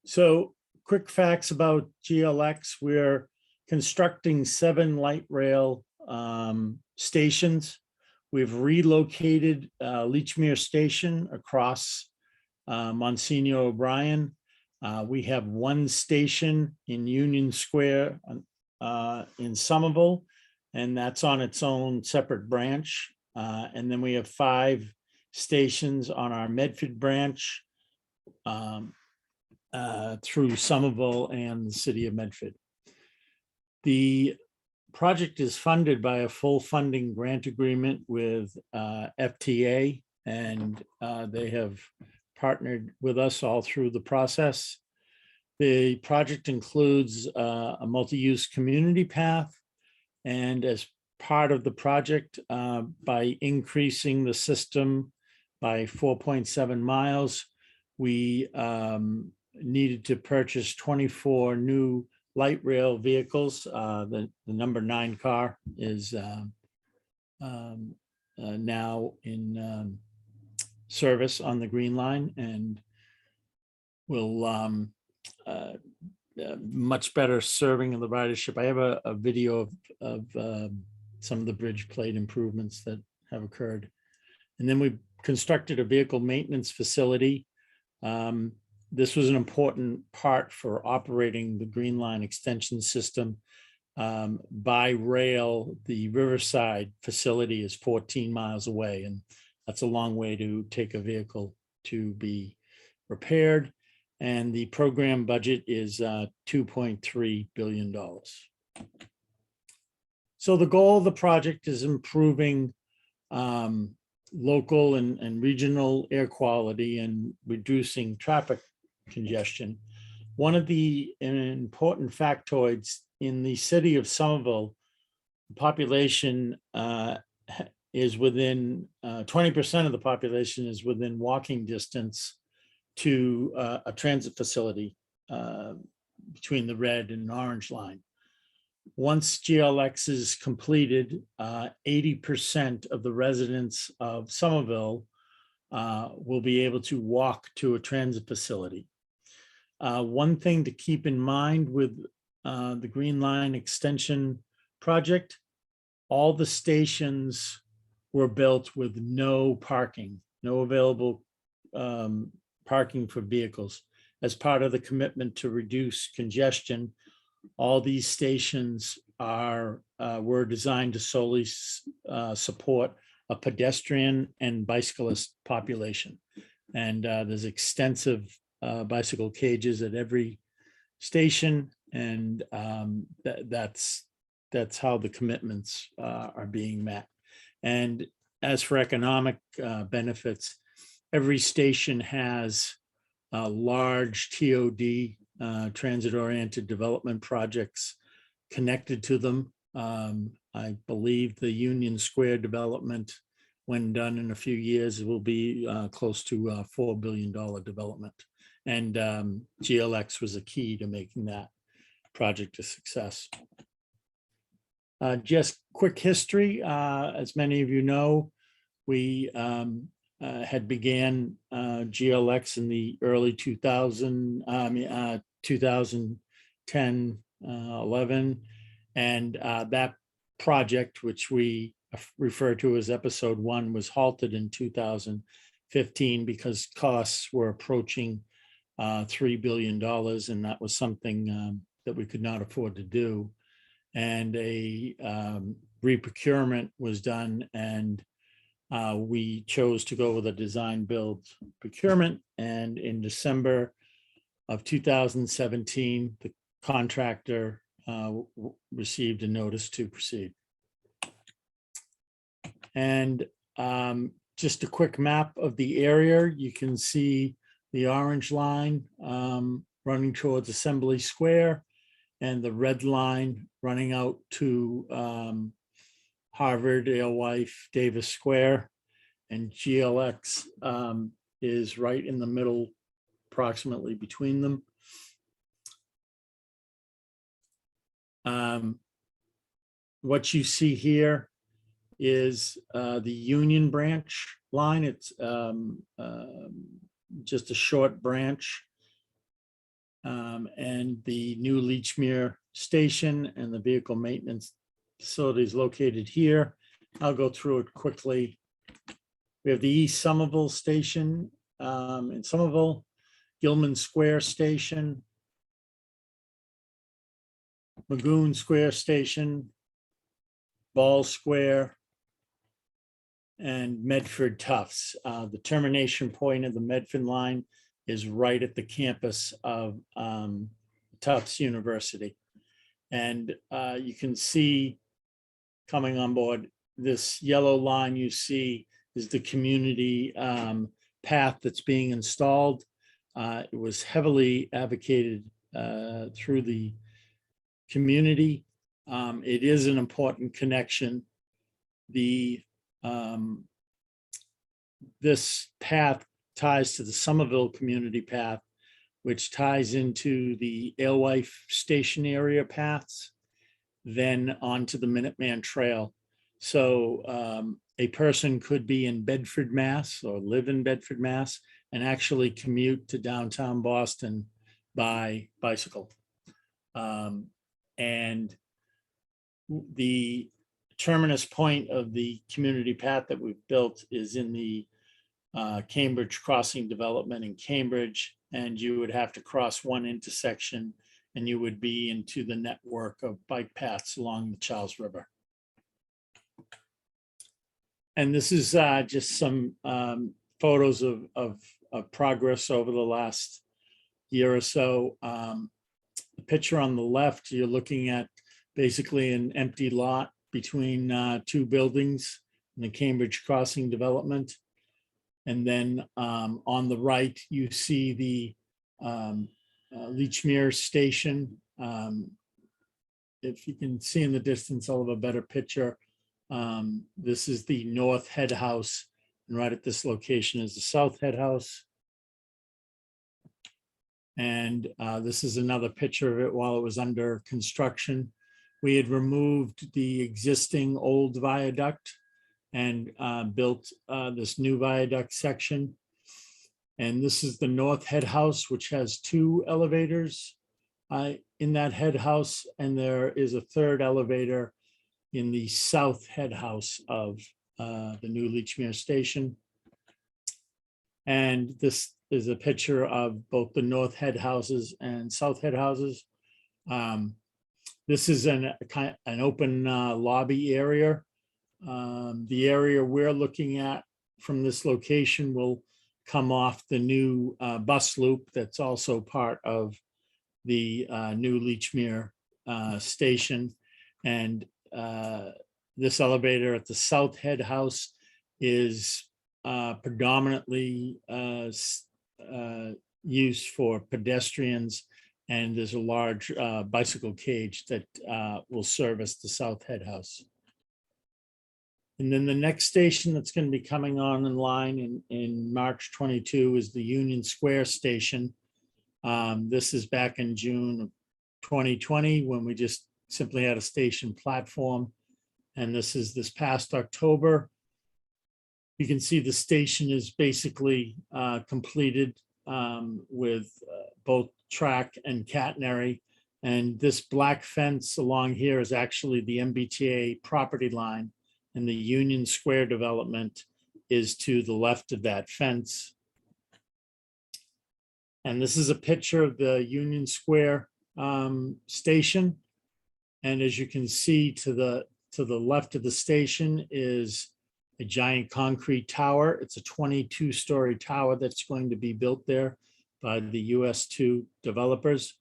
So quick facts about GLX: we're constructing 7 light rail stations We've relocated Leechmere Station across Monsignor O'Brien. We have one station in Union Square in Somerville, and that's on its own separate branch. And then we have 5 stations on our Medford branch through Somerville and the city of Medford. The project is funded by a full funding grant agreement with FTA, and they have partnered with us all through the process. The project includes a multi-use community path, and as part of the project, by increasing the system by 4.7 miles, we needed to purchase 24 new light rail vehicles. The number 9 car is now in service on the Green Line, and will much better serving of the ridership. I have a video of some of the bridge plate improvements that have occurred. And then we constructed a vehicle maintenance facility. This was an important part for operating the Green Line extension system. By rail, the Riverside facility is 14 miles away, and that's a long way to take a vehicle to be repaired. And the program budget is $2.3 billion. So the goal of the project is improving local and regional air quality and reducing traffic congestion. One of the important factoids in the city of Somerville, the population is within 20% of the population is within walking distance to a transit facility between the red and orange line. Once GLX is completed, 80% of the residents of Somerville will be able to walk to a transit facility. One thing to keep in mind with the Green Line extension project, all the stations were built with no parking, no available parking for vehicles. As part of the commitment to reduce congestion, all these stations were designed to solely support a pedestrian and bicyclist population. And there's extensive bicycle cages at every station, and that's how the commitments are being met. And as for economic benefits, every station has large TOD, transit-oriented development projects connected to them. I believe the Union Square development, when done in a few years, will be close to a $4 billion development. And GLX was a key to making that project a success. Just quick history, as many of you know, we had began GLX in the early 2010, 11, and that project, which we refer to as episode 1, was halted in 2015 because costs were approaching $3 billion, and that was something that we could not afford to do. And a reprocurement was done, and we chose to go with a design build procurement. And in December of 2017, the contractor received a notice to proceed. And just a quick map of the area. You can see the orange line running towards Assembly Square, and the red line running out to Harvard, Alewife, Davis Square, and GLX is right in the middle, approximately between them. What you see here is the Union branch line. It's just a short branch. And the new Leechmere Station and the vehicle maintenance facility is located here. I'll go through it quickly. We have the East Somerville Station in Somerville, Gilman Square Station, Magoon Square Station, Ball Square, and Medford Tufts. The termination point of the Medford line is right at the campus of Tufts University. And you can see coming on board, this yellow line you see is the community path that's being installed. It was heavily advocated through the community. It is an important connection. This path ties to the Somerville Community Path, which ties into the Alewife Station area paths, then onto the Minuteman Trail. So a person could be in Bedford, Mass, or live in Bedford, Mass, and actually commute to downtown Boston by bicycle. And the terminus point of the community path that we've built is in the Cambridge Crossing development in Cambridge, and you would have to cross one intersection and you would be into the network of bike paths along the Charles River. And this is just some photos of progress over the last year or so. The picture on the left, you're looking at basically an empty lot between two buildings in the Cambridge Crossing development. And then on the right, you see the Lechmere Station. If you can see in the distance, I'll have a better picture. This is the North Head House, and right at this location is the South Head House. And this is another picture of it while it was under construction. We had removed the existing old viaduct and built this new viaduct section. And this is the North Head House, which has two elevators in that head house. And there is a third elevator in the South Head House of the new Lechmere Station. And this is a picture of both the North Head Houses and South Head Houses. This is an open lobby area. The area we're looking at from this location will come off the new bus loop that's also part of the new Lechmere Station. And this elevator at the South Head House is predominantly used for pedestrians, and there's a large bicycle cage that will service the South Head House. And then the next station that's going to be coming on in line in March 22 is the Union Square Station. This is back in June of 2020 when we just simply had a station platform. And this is this past October. You can see the station is basically completed with both track and catenary. And this black fence along here is actually the MBTA property line. And the Union Square development is to the left of that fence. And this is a picture of the Union Square station. And as you can see, to the left of the station is a giant concrete tower. It's a 22-story tower that's going to be built there by the US2 developers.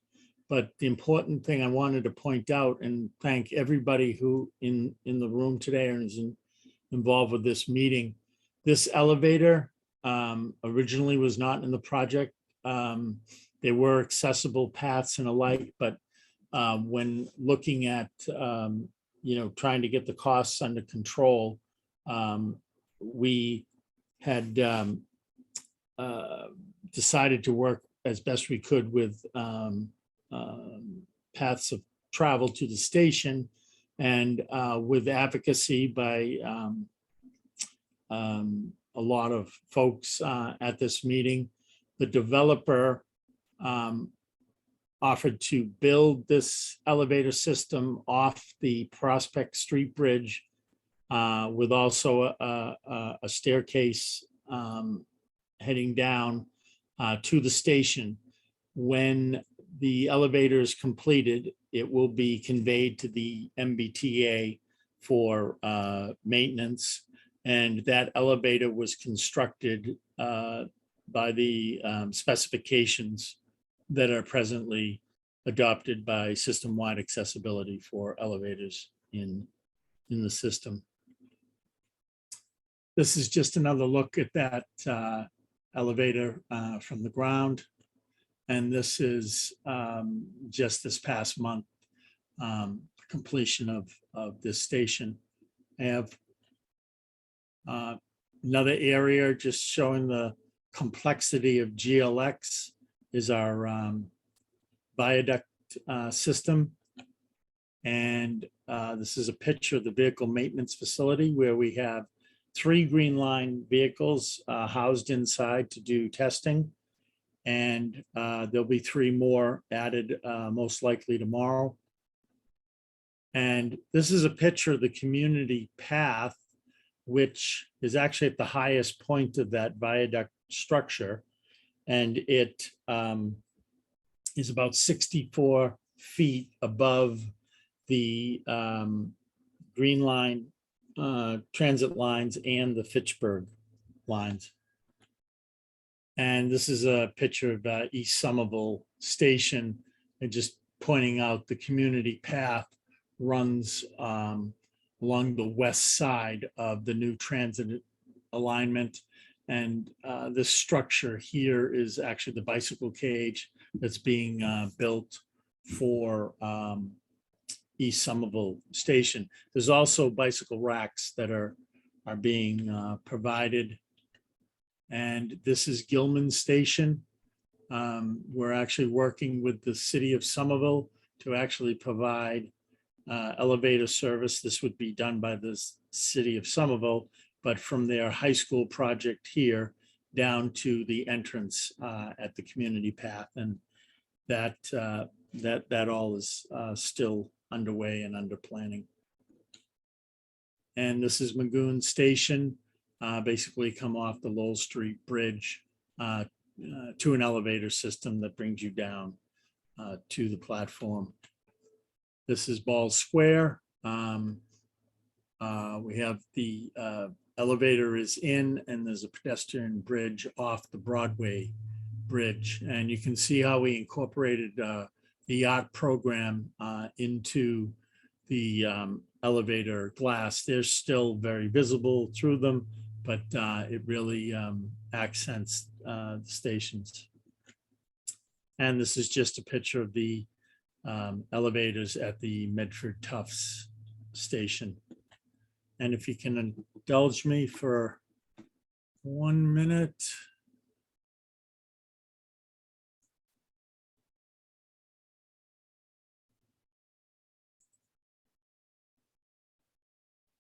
But the important thing I wanted to point out and thank everybody who in the room today and is involved with this meeting. This elevator originally was not in the project. There were accessible paths and alike, but when looking at trying to get the costs under control, we had decided to work as best we could with paths of travel to the station, and with advocacy by a lot of folks at this meeting, the developer offered to build this elevator system off the Prospect Street Bridge with also a staircase heading down to the station. When the elevator is completed, it will be conveyed to the MBTA for maintenance. And that elevator was constructed by the specifications that are presently adopted by system-wide accessibility for elevators in the system. This is just another look at that elevator from the ground. And this is just this past month, completion of this station. I have another area just showing the complexity of GLX is our viaduct system. And this is a picture of the vehicle maintenance facility where we have 3 Green Line vehicles housed inside to do testing. And there'll be 3 more added most likely tomorrow. And this is a picture of the community path, which is actually at the highest point of that viaduct structure. And it is about 64 feet above the Green Line transit lines and the Fitchburg lines. And this is a picture of East Somerville Station, and just pointing out the community path runs along the west side of the new transit alignment. And this structure here is actually the bicycle cage that's being built for East Somerville Station. There's also bicycle racks that are being provided. And this is Gilman Station. We're actually working with the city of Somerville to actually provide elevator service. This would be done by the city of Somerville, but from their high school project here down to the entrance at the community path. And that all is still underway and under planning. And this is Magoon Station. Basically come off the Lowell Street Bridge to an elevator system that brings you down to the platform. This is Ball Square. We have the elevator is in, and there's a pedestrian bridge off the Broadway Bridge. And you can see how we incorporated the art program into the elevator glass. They're still very visible through them, but it really accents the stations. And this is just a picture of the elevators at the Medford Tufts station. And if you can indulge me for 1 minute.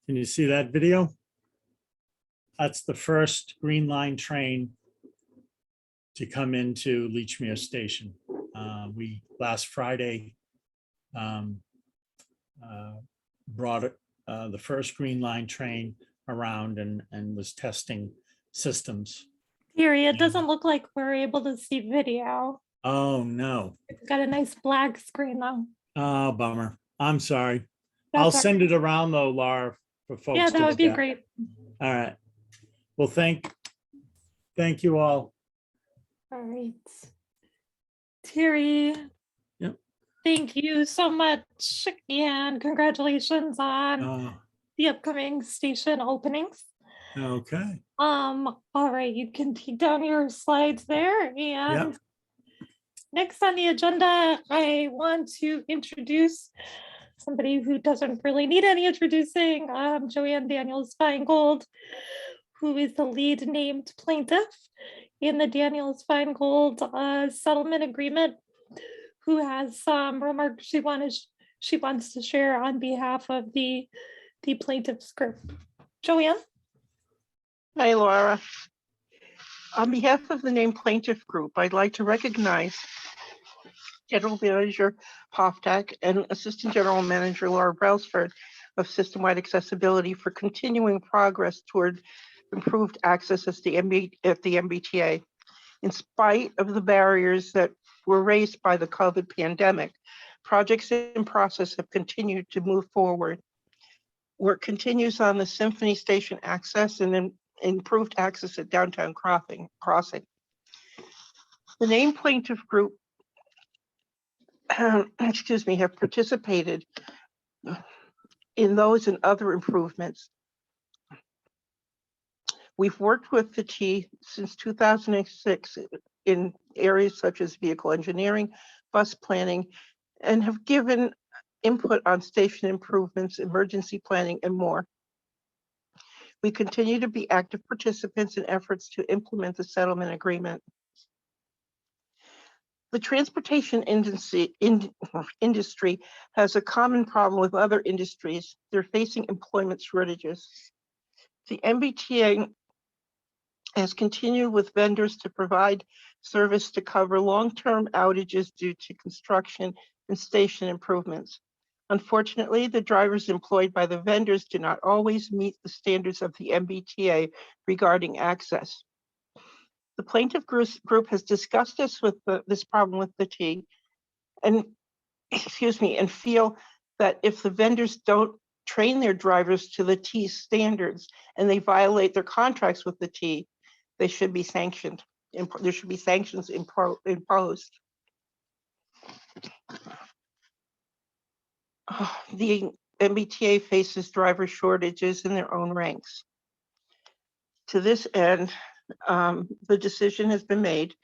Can you see that video? That's the first Green Line train to come into Leechmere Station. We last Friday brought the first Green Line train around and was testing systems. Thierry, it doesn't look like we're able to see video. Oh, no. It's got a nice black screen though. Oh, bummer. I'm sorry. That's I'll all send it around though, Laura, for folks. Yeah, to that would look be at. great. All right. Well, thank you all. All right. Thierry. Yep. Thank you so much. And congratulations on the upcoming station openings. Okay. All right, you can take down your slides there. And Yep. next on the agenda, I want to introduce somebody who doesn't really need any introducing, Joanne Daniels-Finegold, who is the lead named plaintiff in the Daniels-Finegold settlement agreement, who has some remarks she wants to share on behalf of the plaintiff's group. Joanne? Hi, Laura. On behalf of the named plaintiff group, I'd like to recognize General Manager Popcock and Assistant General Manager Laura Brailsford of system-wide accessibility for continuing progress toward improved access at the MBTA. In spite of the barriers that were raised by the COVID pandemic, projects in process have continued to move forward. Work continues on the Symphony Station access and then improved access at Downtown Crossing. The named plaintiff group, excuse me, have participated in those and other improvements. We've worked with the T since 2006 in areas such as vehicle engineering, bus planning, and have given input on station improvements, emergency planning, and more. We continue to be active participants in efforts to implement the settlement agreement. The transportation industry has a common problem with other industries. They're facing employment shortages. The MBTA has continued with vendors to provide service to cover long-term outages due to construction and station improvements. Unfortunately, the drivers employed by the vendors do not always meet the standards of the MBTA regarding access. The plaintiff group has discussed this problem with the T, and and feel that if the vendors don't train their drivers to the T standards and they violate their contracts with the T, they should be sanctioned. There should be sanctions imposed. The MBTA faces driver shortages in their own ranks. To this end, the decision has been made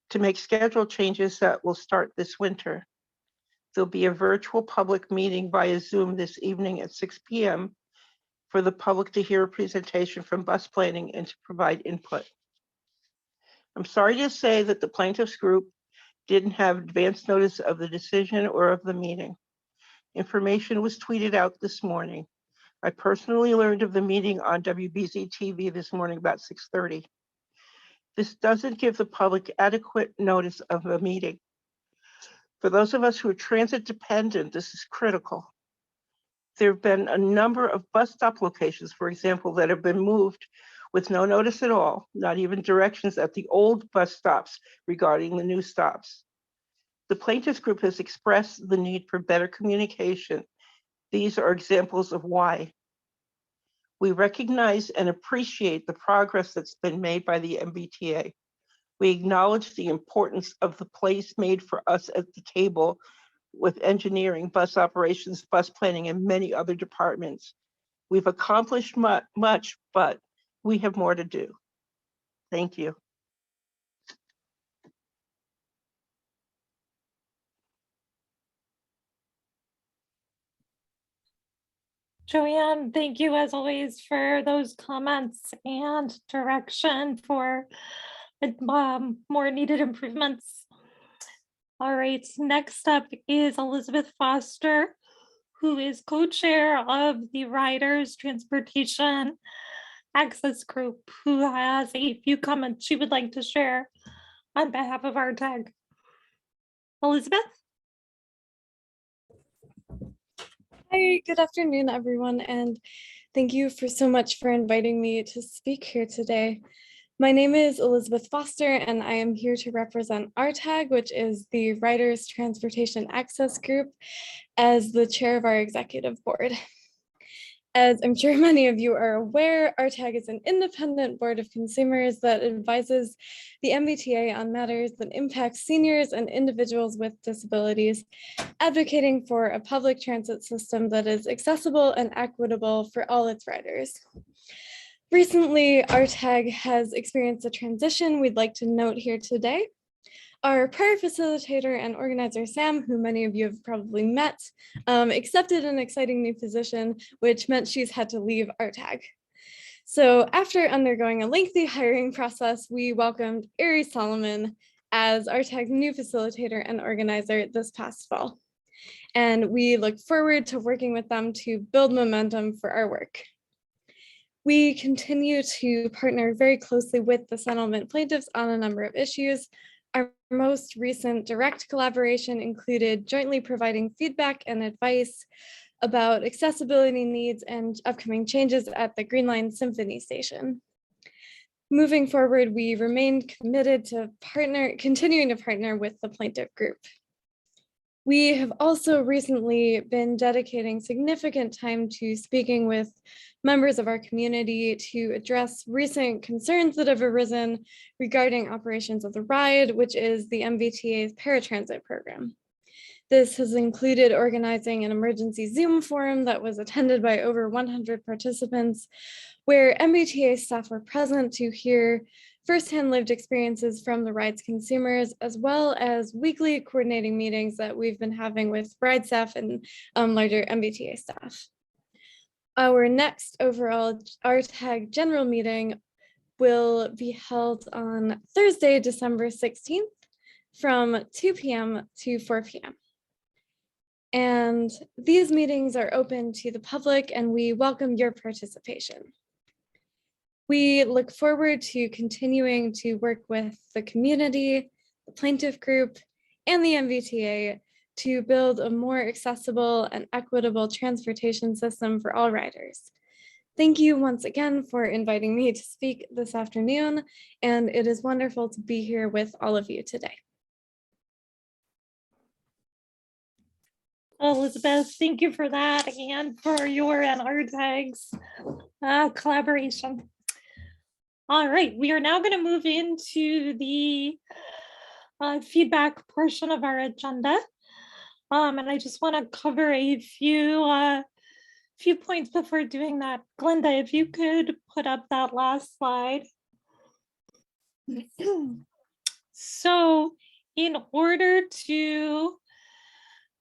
to make schedule changes that will start this winter. There'll be a virtual public meeting via Zoom this evening at 6 p.m. for the public to hear a presentation from bus planning and to provide input. I'm sorry to say that the plaintiffs group didn't have advance notice of the decision or of the meeting. Information was tweeted out this morning. I personally learned of the meeting on WBZ TV this morning about 6:30. This doesn't give the public adequate notice of a meeting. For those of us who are transit dependent, this is critical. There have been a number of bus stop locations, for example, that have been moved with no notice at all, not even directions at the old bus stops regarding the new stops. The plaintiffs group has expressed the need for better communication. These are examples of why. We recognize and appreciate the progress that's been made by the MBTA. We acknowledge the importance of the place made for us at the table with engineering, bus operations, bus planning, and many other departments. We've accomplished much, but we have more to do. Thank you. Joanne, thank you as always for those comments and direction for more needed improvements. All right, next up is Elizabeth Foster, who is co-chair of the Riders Transportation Access Group, who has a few comments she would like to share on behalf of RTAG. Elizabeth? Hi, good afternoon, everyone, and thank you so much for inviting me to speak here today. My name is Elizabeth Foster, and I am here to represent RTAG, which is the Riders Transportation Access Group, as the chair of our executive board. As I'm sure many of you are aware, RTAG is an independent board of consumers that advises the MBTA on matters that impact seniors and individuals with disabilities, advocating for a public transit system that is accessible and equitable for all its riders. Recently, RTAG has experienced a transition we'd like to note here today. Our prior facilitator and organizer, Sam, who many of you have probably met, accepted an exciting new position, which meant she's had to leave RTAG. So after undergoing a lengthy hiring process, we welcomed Ari Solomon as RTAG's new facilitator and organizer this past fall. And we look forward to working with them to build momentum for our work. We continue to partner very closely with the settlement plaintiffs on a number of issues. Our most recent direct collaboration included jointly providing feedback and advice about accessibility needs and upcoming changes at the Green Line Symphony Station. Moving forward, we remained committed to continuing to partner with the plaintiff group. We have also recently been dedicating significant time to speaking with members of our community to address recent concerns that have arisen regarding operations of the ride, which is the MBTA's paratransit program. This has included organizing an emergency Zoom forum that was attended by over 100 participants, where MBTA staff were present to hear firsthand lived experiences from the ride's consumers, as well as weekly coordinating meetings that we've been having with ride staff and larger MBTA staff. Our next overall RTAG general meeting will be held on Thursday, December 16th from 2 p.m. to 4 p.m. And these meetings are open to the public and we welcome your participation. We look forward to continuing to work with the community, the plaintiff group, and the MBTA to build a more accessible and equitable transportation system for all riders. Thank you once again for inviting me to speak this afternoon, and it is wonderful to be here with all of you today. Elizabeth, thank you for that and for your and RTAG's collaboration. All right, we are now going to move into the feedback portion of our agenda. And I just want to cover a few points before doing that. Glenda, if you could put up that last slide. So in order to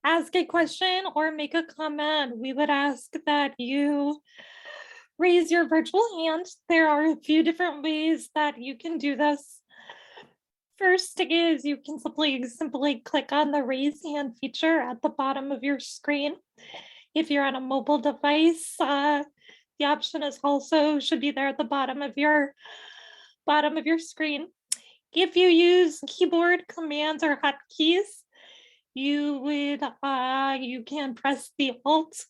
ask a question or make a comment, we would ask that you raise your virtual hand. There are a few different ways that you can do this. First is you can simply click on the raise hand feature at the bottom of your screen. If you're on a mobile device, the option is also should be there at the bottom of your screen. If you use keyboard commands or hotkeys, you can press the Alt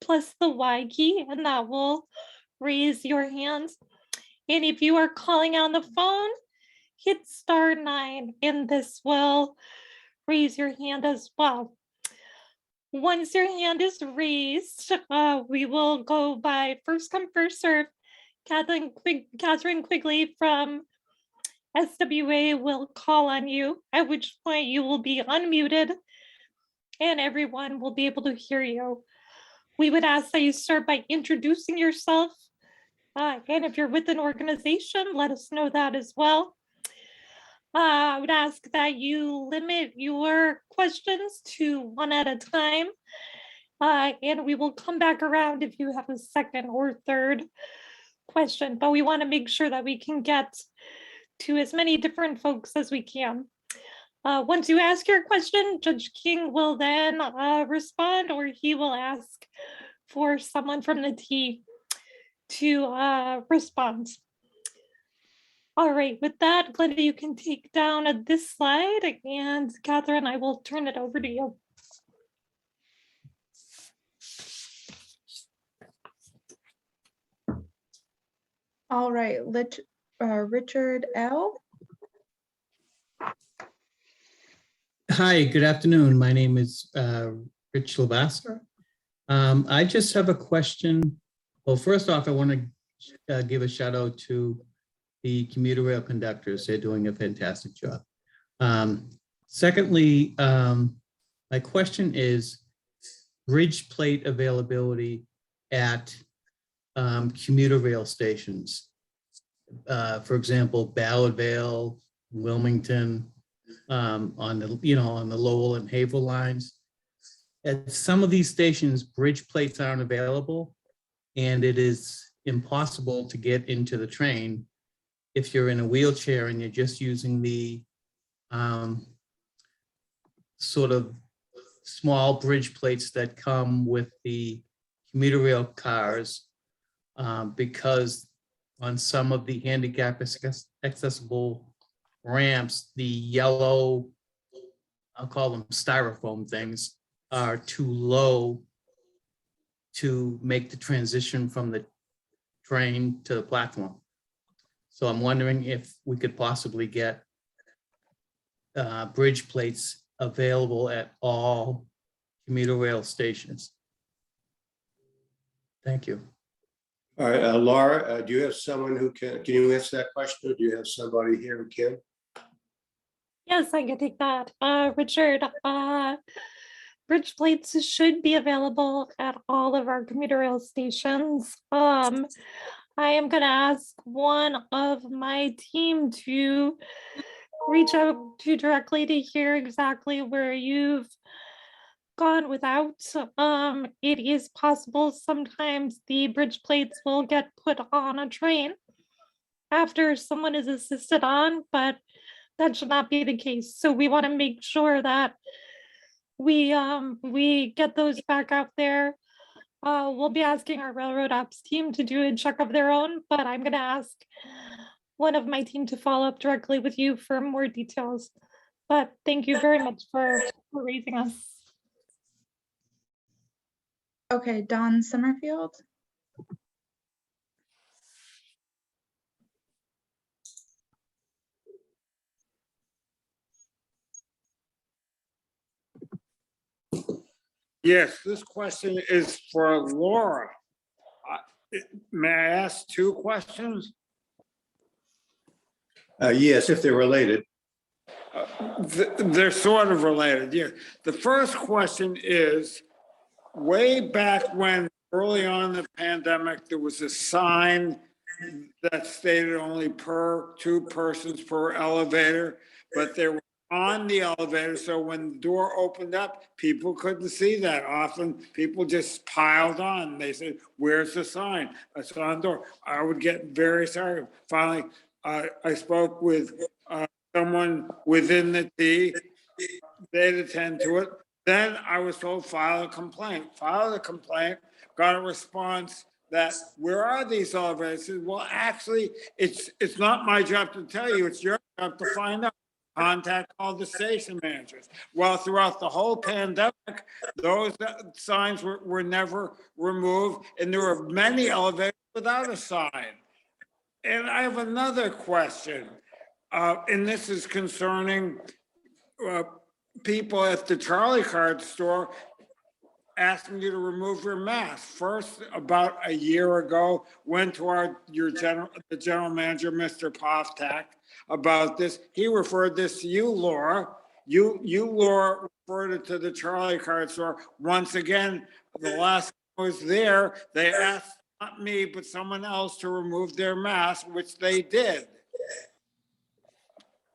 plus the Y key, and that will raise your hands. And if you are calling on the phone, hit *9, and this will raise your hand as well. Once your hand is raised, we will go by first come, first serve. Catherine Quigley from SWA will call on you, at which point you will be unmuted and everyone will be able to hear you. We would ask that you start by introducing yourself. And if you're with an organization, let us know that as well. I would ask that you limit your questions to one at a time. And we will come back around if you have a second or third question, but we want to make sure that we can get to as many different folks as we can. Once you ask your question, Judge King will then respond, or he will ask for someone from the T to respond. All right, with that, Glenda, you can take down this slide, and Catherine, I will turn it over to you. All right, Richard L. Hi, good afternoon. My name is Rich Levasseur. I just have a question. Well, first off, I want to give a shout out to the commuter rail conductors. They're doing a fantastic job. Secondly, my question is bridge plate availability at commuter rail stations. For example, Ballardvale, Wilmington, on the Lowell and Haverhill lines. At some of these stations, bridge plates aren't available, and it is impossible to get into the train if you're in a wheelchair and you're just using the sort of small bridge plates that come with the commuter rail cars, because on some of the handicap accessible ramps, the yellow, I'll call them styrofoam things, are too low to make the transition from the train to the platform. So I'm wondering if we could possibly get bridge plates available at all commuter rail stations. Thank you. All right, Laura, do you have someone who can you answer that question, or do you have somebody here who can? Yes, I can take that. Richard, bridge plates should be available at all of our commuter rail stations. I am gonna ask one of my team to reach out to directly to hear exactly where you've gone without. It is possible sometimes the bridge plates will get put on a train after someone is assisted on, but that should not be the case. So we want to make sure that we get those back out there. We'll be asking our railroad ops team to do a check of their own, but I'm going to ask one of my team to follow up directly with you for more details. But thank you very much for raising us. Okay, Don Summerfield. Yes, this question is for Laura. May I ask two questions? Yes, if they're related. They're sort of related, yeah. The first question is, way back when, early on in the pandemic, there was a sign that stated only two persons per elevator, but they were on the elevator, so when the door opened up, people couldn't see that. Often people just piled on. They said, where's the sign? I saw on the door. I would get very sorry. Finally, I spoke with someone within the T. They'd attend to it. Then I was told, file a complaint. Filed a complaint, got a response that, where are these elevators? I said, well, actually, it's not my job to tell you. It's your job to find out. Contact all the station managers. Well, throughout the whole pandemic, those signs were never removed, and there were many elevators without a sign. And I have another question, and this is concerning people at the Charlie Card store asking you to remove your mask. First, about a year ago, went to the general manager, Mr. Popcock, about this. He referred this to you, Laura. You, Laura, referred it to the Charlie Card store. Once again, the last time I was there, they asked not me, but someone else to remove their mask, which they did.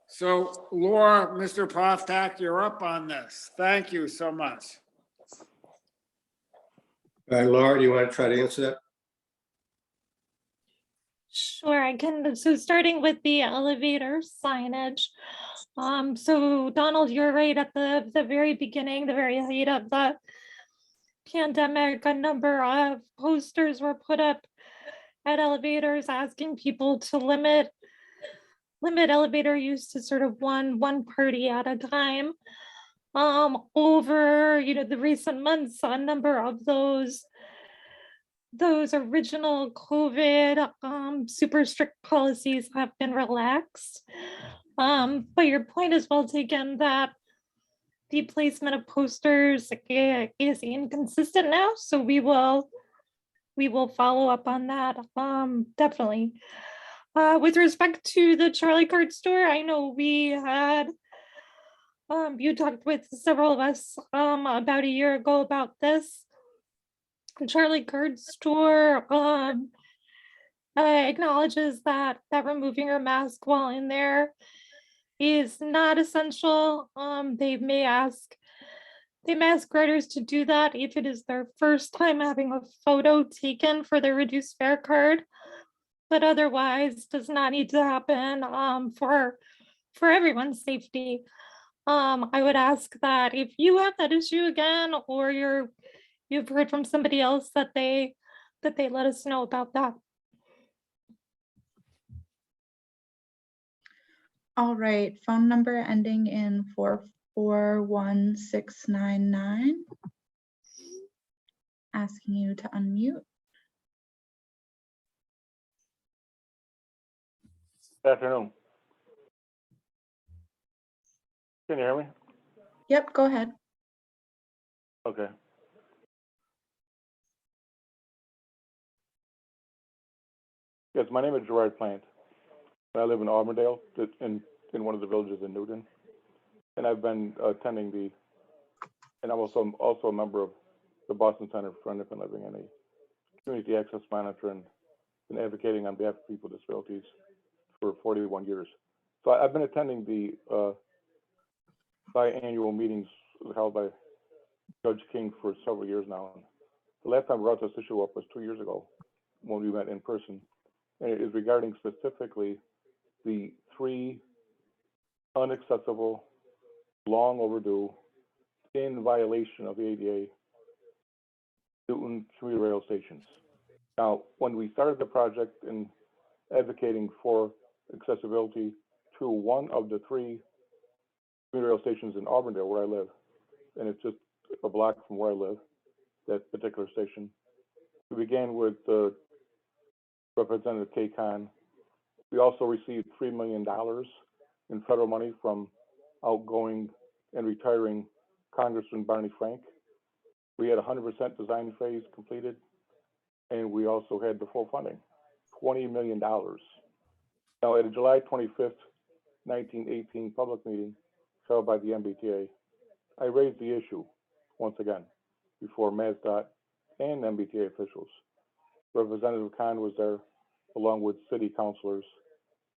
So, Laura, Mr. Popcock, you're up on this. Thank you so much. All right, Laura, do you want to try to answer that? Sure, I can. So starting with the elevator signage. So Donald, you're right. At the very beginning, the very height of the pandemic, a number of posters were put up at elevators asking people to limit elevator use to sort of one party at a time. Over the recent months, a number of those original COVID super strict policies have been relaxed. But your point is well taken that the placement of posters is inconsistent now. So we will follow up on that. Definitely. With respect to the Charlie Card store, I know we had you talked with several of us about a year ago about this. Charlie Card store acknowledges that removing your mask while in there is not essential. They may ask riders to do that if it is their first time having a photo taken for their reduced fare card, but otherwise does not need to happen for everyone's safety. I would ask that if you have that issue again, or you've heard from somebody else, that they let us know about that. All right, phone number ending in 441699. asking you to unmute. Good afternoon. Can you hear me? Yep, go ahead. Okay. Yes, my name is Gerard Plant. I live in Auburndale, in one of the villages in Newton. And I've been attending and I'm also a member of the Boston Center for Independent Living and a community access monitor and been advocating on behalf of people with disabilities for 41 years. So I've been attending the biannual meetings held by Judge King for several years now. The last time we brought this issue up was 2 years ago when we met in person. And it is regarding specifically the 3 inaccessible, long overdue, in violation of the ADA Newton commuter rail stations. Now, when we started the project in advocating for accessibility to one of the 3 commuter rail stations in Auburndale, where I live, and it's just a block from where I live, that particular station, we began with Representative Kay Kahn. We also received $3 million in federal money from outgoing and retiring Congressman Barney Frank. We had 100% design phase completed, and we also had the full funding, $20 million. Now, at a July 25th, 1918 public meeting held by the MBTA, I raised the issue once again before MassDOT and MBTA officials. Representative Kahn was there, along with city councilors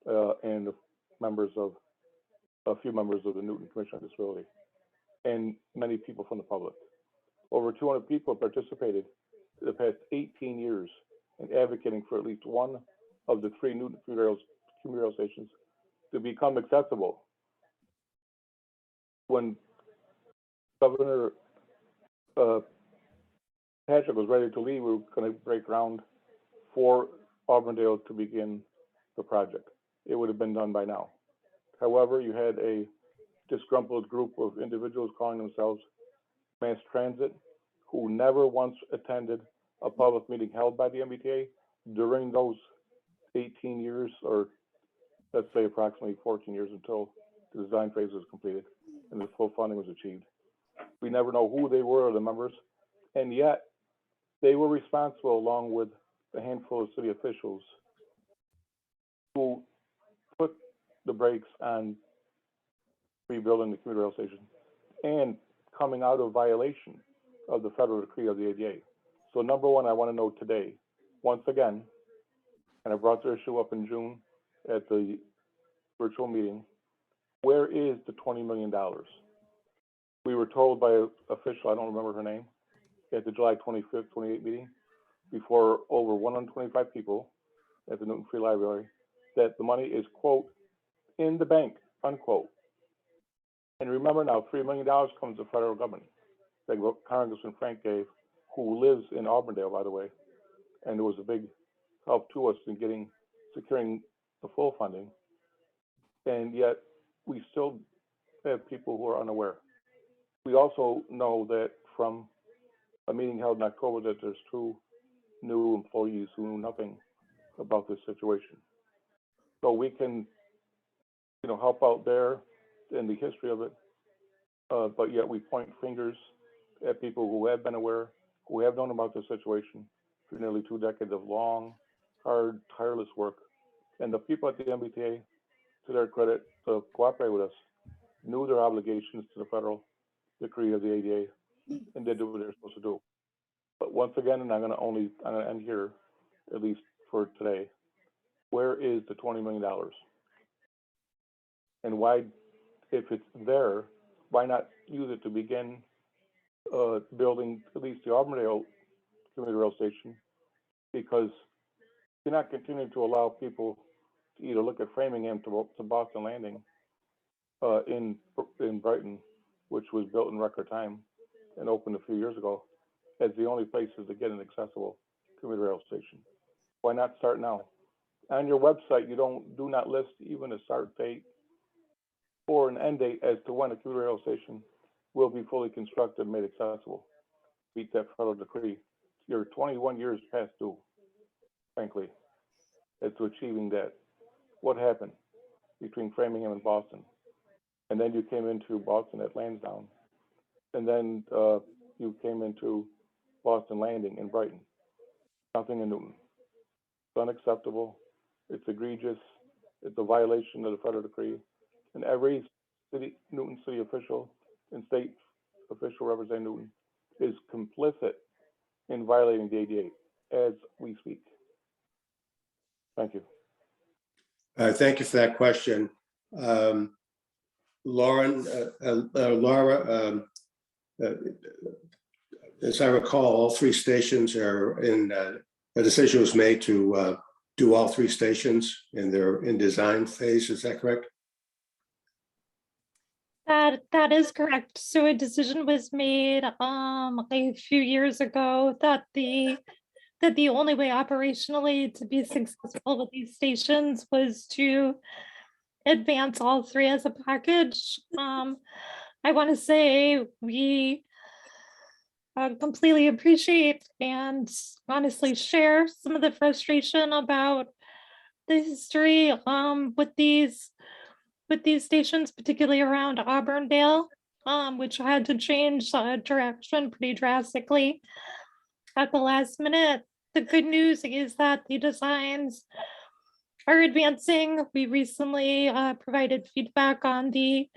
and a few members of the Newton Commission on Disability, and many people from the public. Over 200 people participated in the past 18 years in advocating for at least one of the 3 Newton commuter rail stations to become accessible. When Governor Patrick was ready to leave, we were going to break ground for Auburndale to begin the project. It would have been done by now. However, you had a disgruntled group of individuals calling themselves Mass Transit, who never once attended a public meeting held by the MBTA during those 18 years, or let's say approximately 14 years, until the design phase was completed and the full funding was achieved. We never know who they were or the members, and yet they were responsible, along with a handful of city officials, who put the brakes on rebuilding the commuter rail station and coming out of violation of the federal decree of the ADA. So number one, I want to know today, once again, and I brought the issue up in June at the virtual meeting, where is the $20 million? We were told by an official, I don't remember her name, at the July 25th, 28th meeting, before over 125 people at the Newton Free Library, that the money is, quote, in the bank, unquote. And remember now, $3 million comes from the federal government that Congressman Frank gave, who lives in Auburndale, by the way, and it was a big help to us in securing the full funding. And yet we still have people who are unaware. We also know that from a meeting held in October that there's 2 new employees who knew nothing about this situation. So we can, help out there in the history of it, but yet we point fingers at people who have been aware, who have known about this situation for nearly 2 decades of long, hard, tireless work. And the people at the MBTA, to their credit, to cooperate with us, knew their obligations to the federal decree of the ADA and did what they're supposed to do. But once again, and I'm going to end here, at least for today, where is the $20 million? And why, if it's there, why not use it to begin building at least the Auburndale commuter rail station? Because you're not continuing to allow people to either look at Framingham to Boston Landing in Brighton, which was built in record time and opened a few years ago, as the only places to get an accessible commuter rail station. Why not start now? On your website, you do not list even a start date or an end date as to when a commuter rail station will be fully constructed and made accessible. Beat that federal decree. you're 21 years past due, frankly, as to achieving that. What happened between Framingham and Boston? And then you came into Boston at Lansdowne. And then you came into Boston Landing in Brighton. Nothing in Newton. It's unacceptable. It's egregious. It's a violation of the federal decree. And every Newton city official and state official representing Newton is complicit in violating the ADA as we speak. Thank you. Thank you for that question. Laura, as I recall, all three stations are in, a decision was made to do all three stations and they're in design phase. Is that correct? That is correct. So a decision was made a few years ago that the only way operationally to be successful with these stations was to advance all three as a package. I want to say we completely appreciate and honestly share some of the frustration about the history with these stations, particularly around Auburndale, which had to change direction pretty drastically at the last minute. The good news is that the designs are advancing. We recently provided feedback on the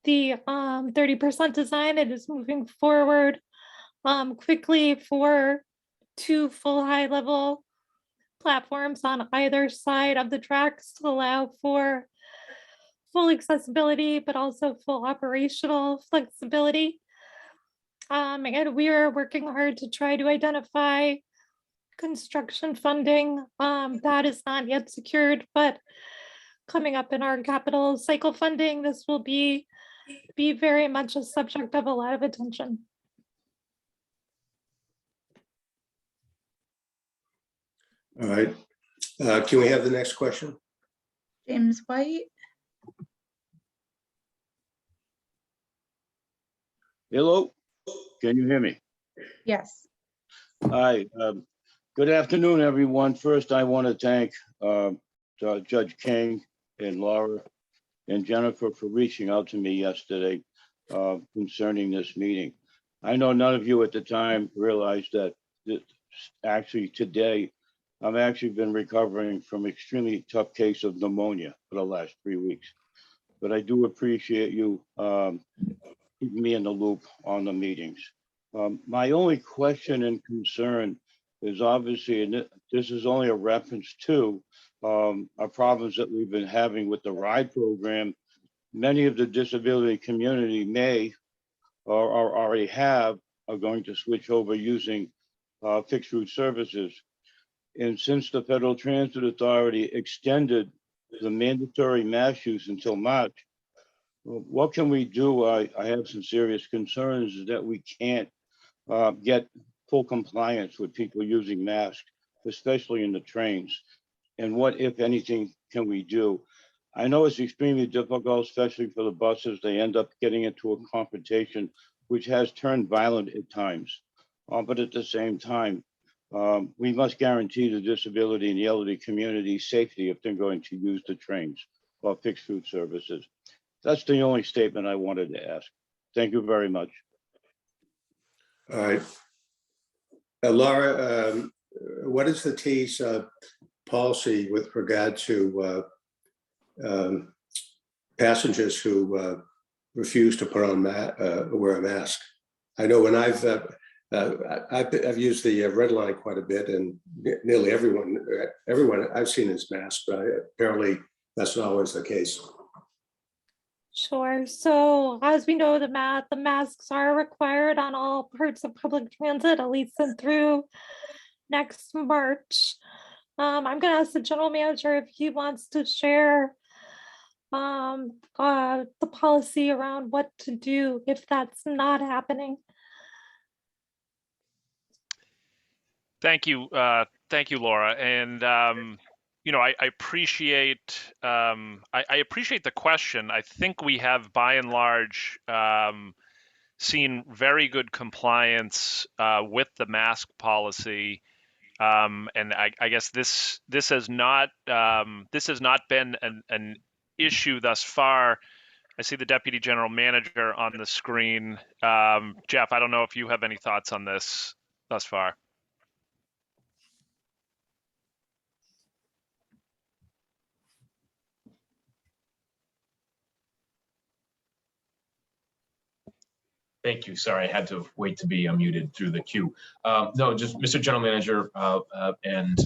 30% design. It is moving forward quickly for 2 full high-level platforms on either side of the tracks to allow for full accessibility, but also full operational flexibility. And we are working hard to try to identify construction funding that is not yet secured, but coming up in our capital cycle funding, this will be very much a subject of a lot of attention. All right. Can we have the next question? James White. Hello, can you hear me? Yes. Hi, good afternoon, everyone. First, I want to thank Judge King and Laura and Jennifer for reaching out to me yesterday concerning this meeting. I know none of you at the time realized that actually today, I've actually been recovering from extremely tough case of pneumonia for the last 3 weeks. But I do appreciate you keeping me in the loop on the meetings. My only question and concern is obviously, and this is only a reference to our problems that we've been having with the RIDE program. Many of the disability community may or already are going to switch over using fixed route services. And since the Federal Transit Authority extended the mandatory mask use until March, what can we do? I have some serious concerns that we can't get full compliance with people using masks, especially in the trains. And what, if anything, can we do? I know it's extremely difficult, especially for the buses. They end up getting into a confrontation, which has turned violent at times. But at the same time, we must guarantee the disability and the elderly community safety if they're going to use the trains or fixed route services. That's the only statement I wanted to ask. Thank you very much. All right. Laura, what is the T's policy with regard to passengers who refuse to put on wear a mask? I know when I've used the red line quite a bit, and nearly everyone I've seen is masked, but apparently that's not always the case. Sure. So as we know, the masks are required on all parts of public transit, at least through next March. I'm going to ask the general manager if he wants to share the policy around what to do if that's not happening. Thank you, Laura. And you know, I appreciate I appreciate the question. I think we have, by and large, seen very good compliance with the mask policy. And I guess this has not been an issue thus far. I see the Deputy General Manager on the screen. Jeff, I don't know if you have any thoughts on this thus far. Thank you. Sorry, I had to wait to be unmuted through the queue. No, just Mr. General Manager and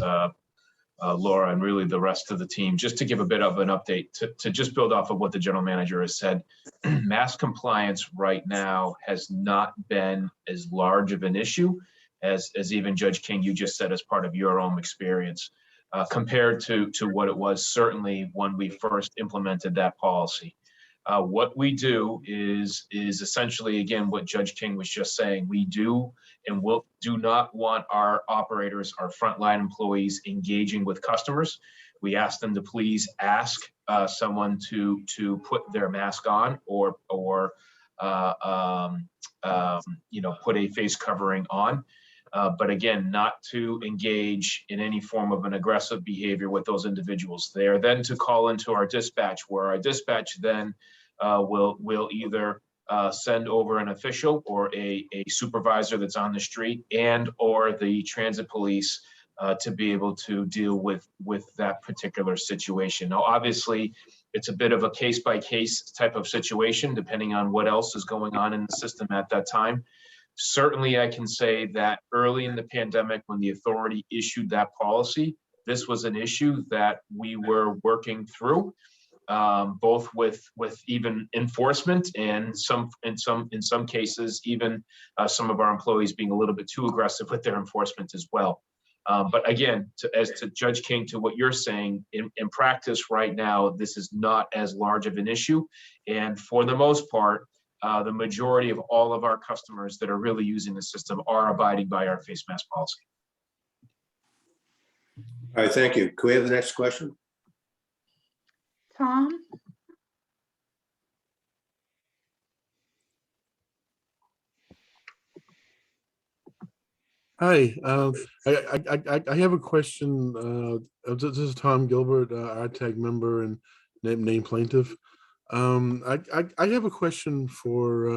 Laura and really the rest of the team, just to give a bit of an update to just build off of what the General Manager has said. Mask compliance right now has not been as large of an issue as even Judge King, you just said as part of your own experience, compared to what it was certainly when we first implemented that policy. What we do is essentially, again, what Judge King was just saying. We do and do not want our operators, our frontline employees engaging with customers. We ask them to please ask someone to put their mask on or put a face covering on. But again, not to engage in any form of an aggressive behavior with those individuals. They are then to call into our dispatch, where our dispatch then will either send over an official or a supervisor that's on the street and or the transit police to be able to deal with that particular situation. Now, obviously, it's a bit of a case-by-case type of situation, depending on what else is going on in the system at that time. Certainly, I can say that early in the pandemic, when the authority issued that policy, this was an issue that we were working through, both with even enforcement and in some cases, even some of our employees being a little bit too aggressive with their enforcement as well. But again, as to Judge King, to what you're saying, in practice right now, this is not as large of an issue. And for the most part, the majority of all of our customers that are really using the system are abiding by our face mask policy. All right, thank you. Can we have the next question? Tom? Hi, I have a question. This is Tom Gilbert, RTAG member and named plaintiff. I have a question for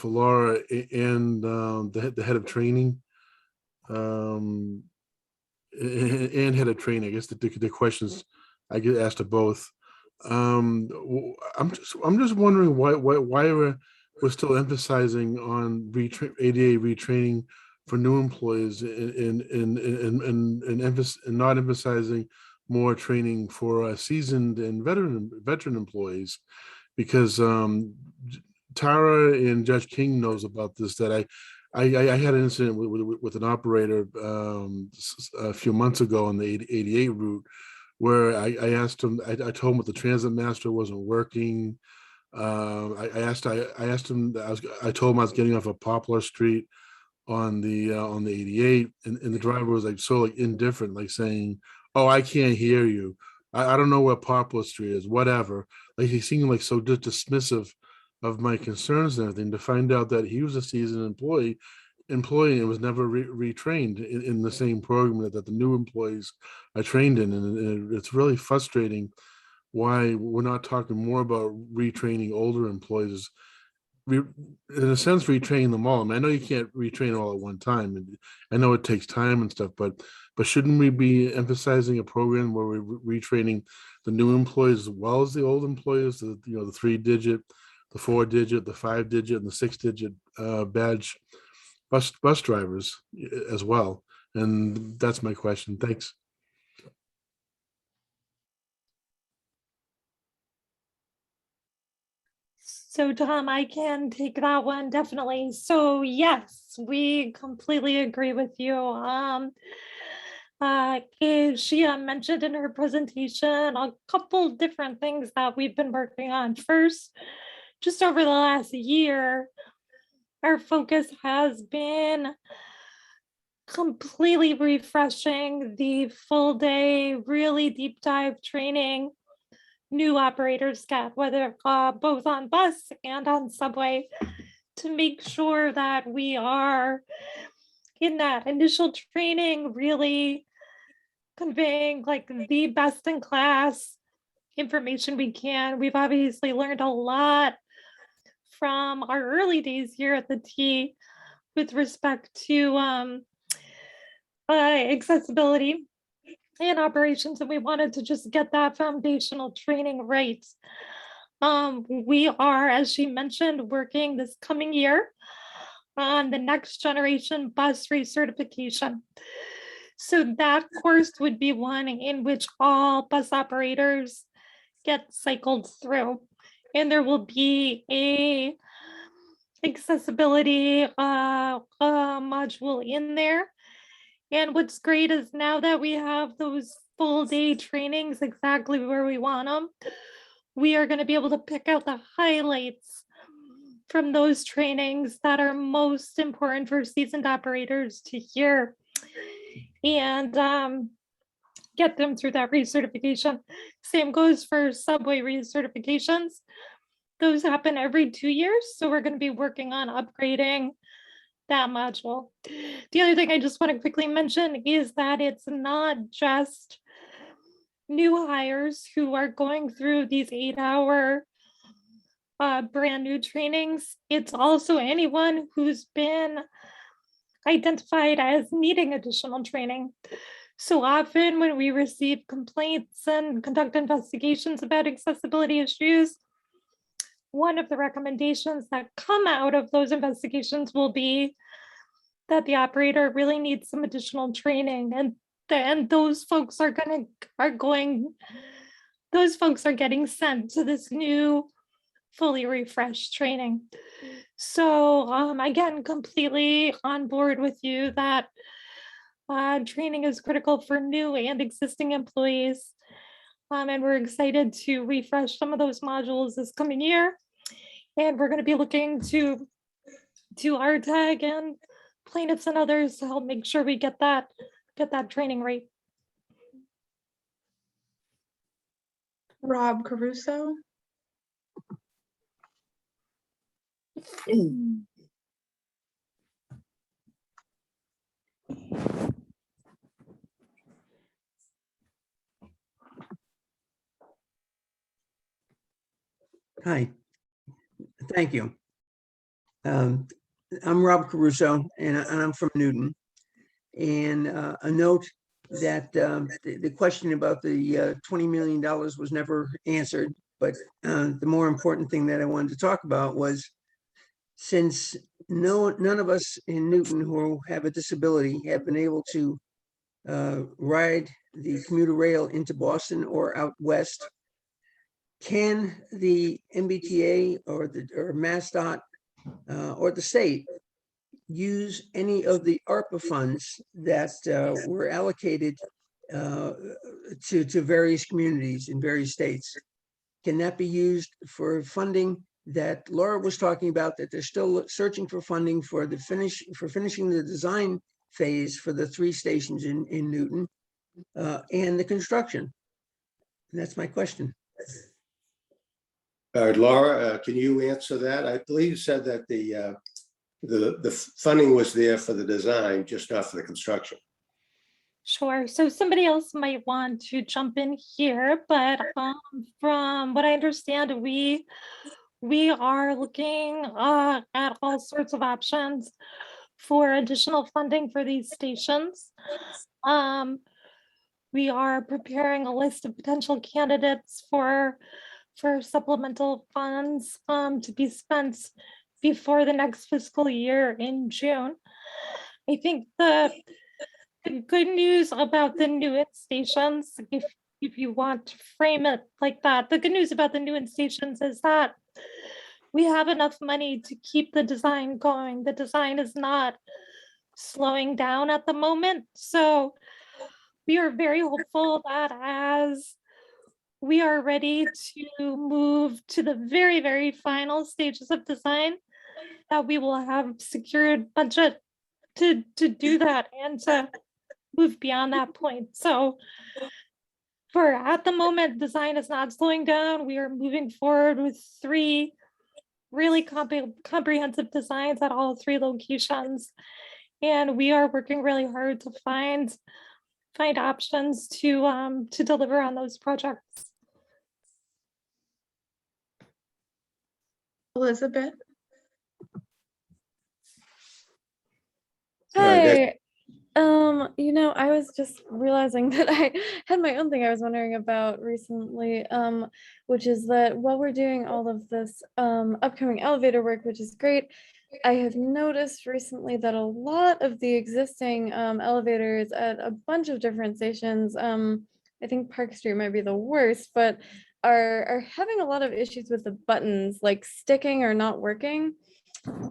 Laura and the head of training, and head of training. I guess the questions I get asked to both. I'm just wondering why we're still emphasizing on ADA retraining for new employees and not emphasizing more training for seasoned and veteran employees, because Tara and Judge King knows about this. That I had an incident with an operator a few months ago on the 88 route, where I asked him. I told him that the transit master wasn't working. I told him I was getting off of Poplar Street on the 88, and the driver was like so indifferent, like saying, "Oh, I can't hear you. I don't know where Poplar Street is, whatever." Like he seemed like so dismissive of my concerns and everything, to find out that he was a seasoned employee and was never retrained in the same program that the new employees are trained in. And it's really frustrating why we're not talking more about retraining older employees. In a sense, retraining them all. I mean, I know you can't retrain all at one time, and I know it takes time and stuff, but shouldn't we be emphasizing a program where we're retraining the new employees as well as the old employees, the 3-digit, the 4-digit, the 5-digit, and the 6-digit badge bus drivers as well? And that's my question. Thanks. So Tom, I can take that one, definitely. So yes, we completely agree with you. She mentioned in her presentation a couple different things that we've been working on. First, just over the last year, our focus has been completely refreshing the full day, really deep dive training new operators get, whether both on bus and on subway, to make sure that we are in that initial training really conveying like the best in class information we can. We've obviously learned a lot from our early days here at the T with respect to accessibility and operations, and we wanted to just get that foundational training right. We are, as she mentioned, working this coming year on the next generation bus recertification. So that course would be one in which all bus operators get cycled through, and there will be a accessibility module in there. And what's great is now that we have those full day trainings exactly where we want them, we are going to be able to pick out the highlights from those trainings that are most important for seasoned operators to hear and get them through that recertification. Same goes for subway recertifications. Those happen every 2 years. So we're going to be working on upgrading that module. The other thing I just want to quickly mention is that it's not just new hires who are going through these 8-hour brand new trainings. It's also anyone who's been identified as needing additional training. So often when we receive complaints and conduct investigations about accessibility issues, one of the recommendations that come out of those investigations will be that the operator really needs some additional training, and then those folks are getting sent to this new fully refreshed training. So again, completely on board with you that training is critical for new and existing employees. And we're excited to refresh some of those modules this coming year. And we're going to be looking to RTAG and plaintiffs and others to help make sure we get that training right. Rob Caruso. Hi, thank you. I'm Rob Caruso, and I'm from Newton. And a note that the question about the $20 million was never answered, but the more important thing that I wanted to talk about was, since none of us in Newton who have a disability have been able to ride the commuter rail into Boston or out west, can the MBTA or MassDOT or the state use any of the ARPA funds that were allocated to various communities in various states? Can that be used for funding that Laura was talking about, that they're still searching for funding for finishing the design phase for the 3 stations in Newton and the construction? And that's my question. All right, Laura, can you answer that? I believe you said that the funding was there for the design, just not for the construction. Sure. So somebody else might want to jump in here, but from what I understand, we are looking at all sorts of options for additional funding for these stations. We are preparing a list of potential candidates for supplemental funds to be spent before the next fiscal year in June. I think the good news about the new stations, if you want to frame it like that, the good news about the new stations is that we have enough money to keep the design going. The design is not slowing down at the moment. So we are very hopeful that as we are ready to move to the very, very final stages of design, that we will have secured budget to do that and to move beyond that point. So for at the moment, design is not slowing down. We are moving forward with 3 really comprehensive designs at all 3 locations. And we are working really hard to find options to deliver on those projects. Elizabeth? Hi. I was just realizing that I had my own thing I was wondering about recently, which is that while we're doing all of this upcoming elevator work, which is great, I have noticed recently that a lot of the existing elevators at a bunch of different stations, I think Park Street might be the worst, but are having a lot of issues with the buttons, like sticking or not working.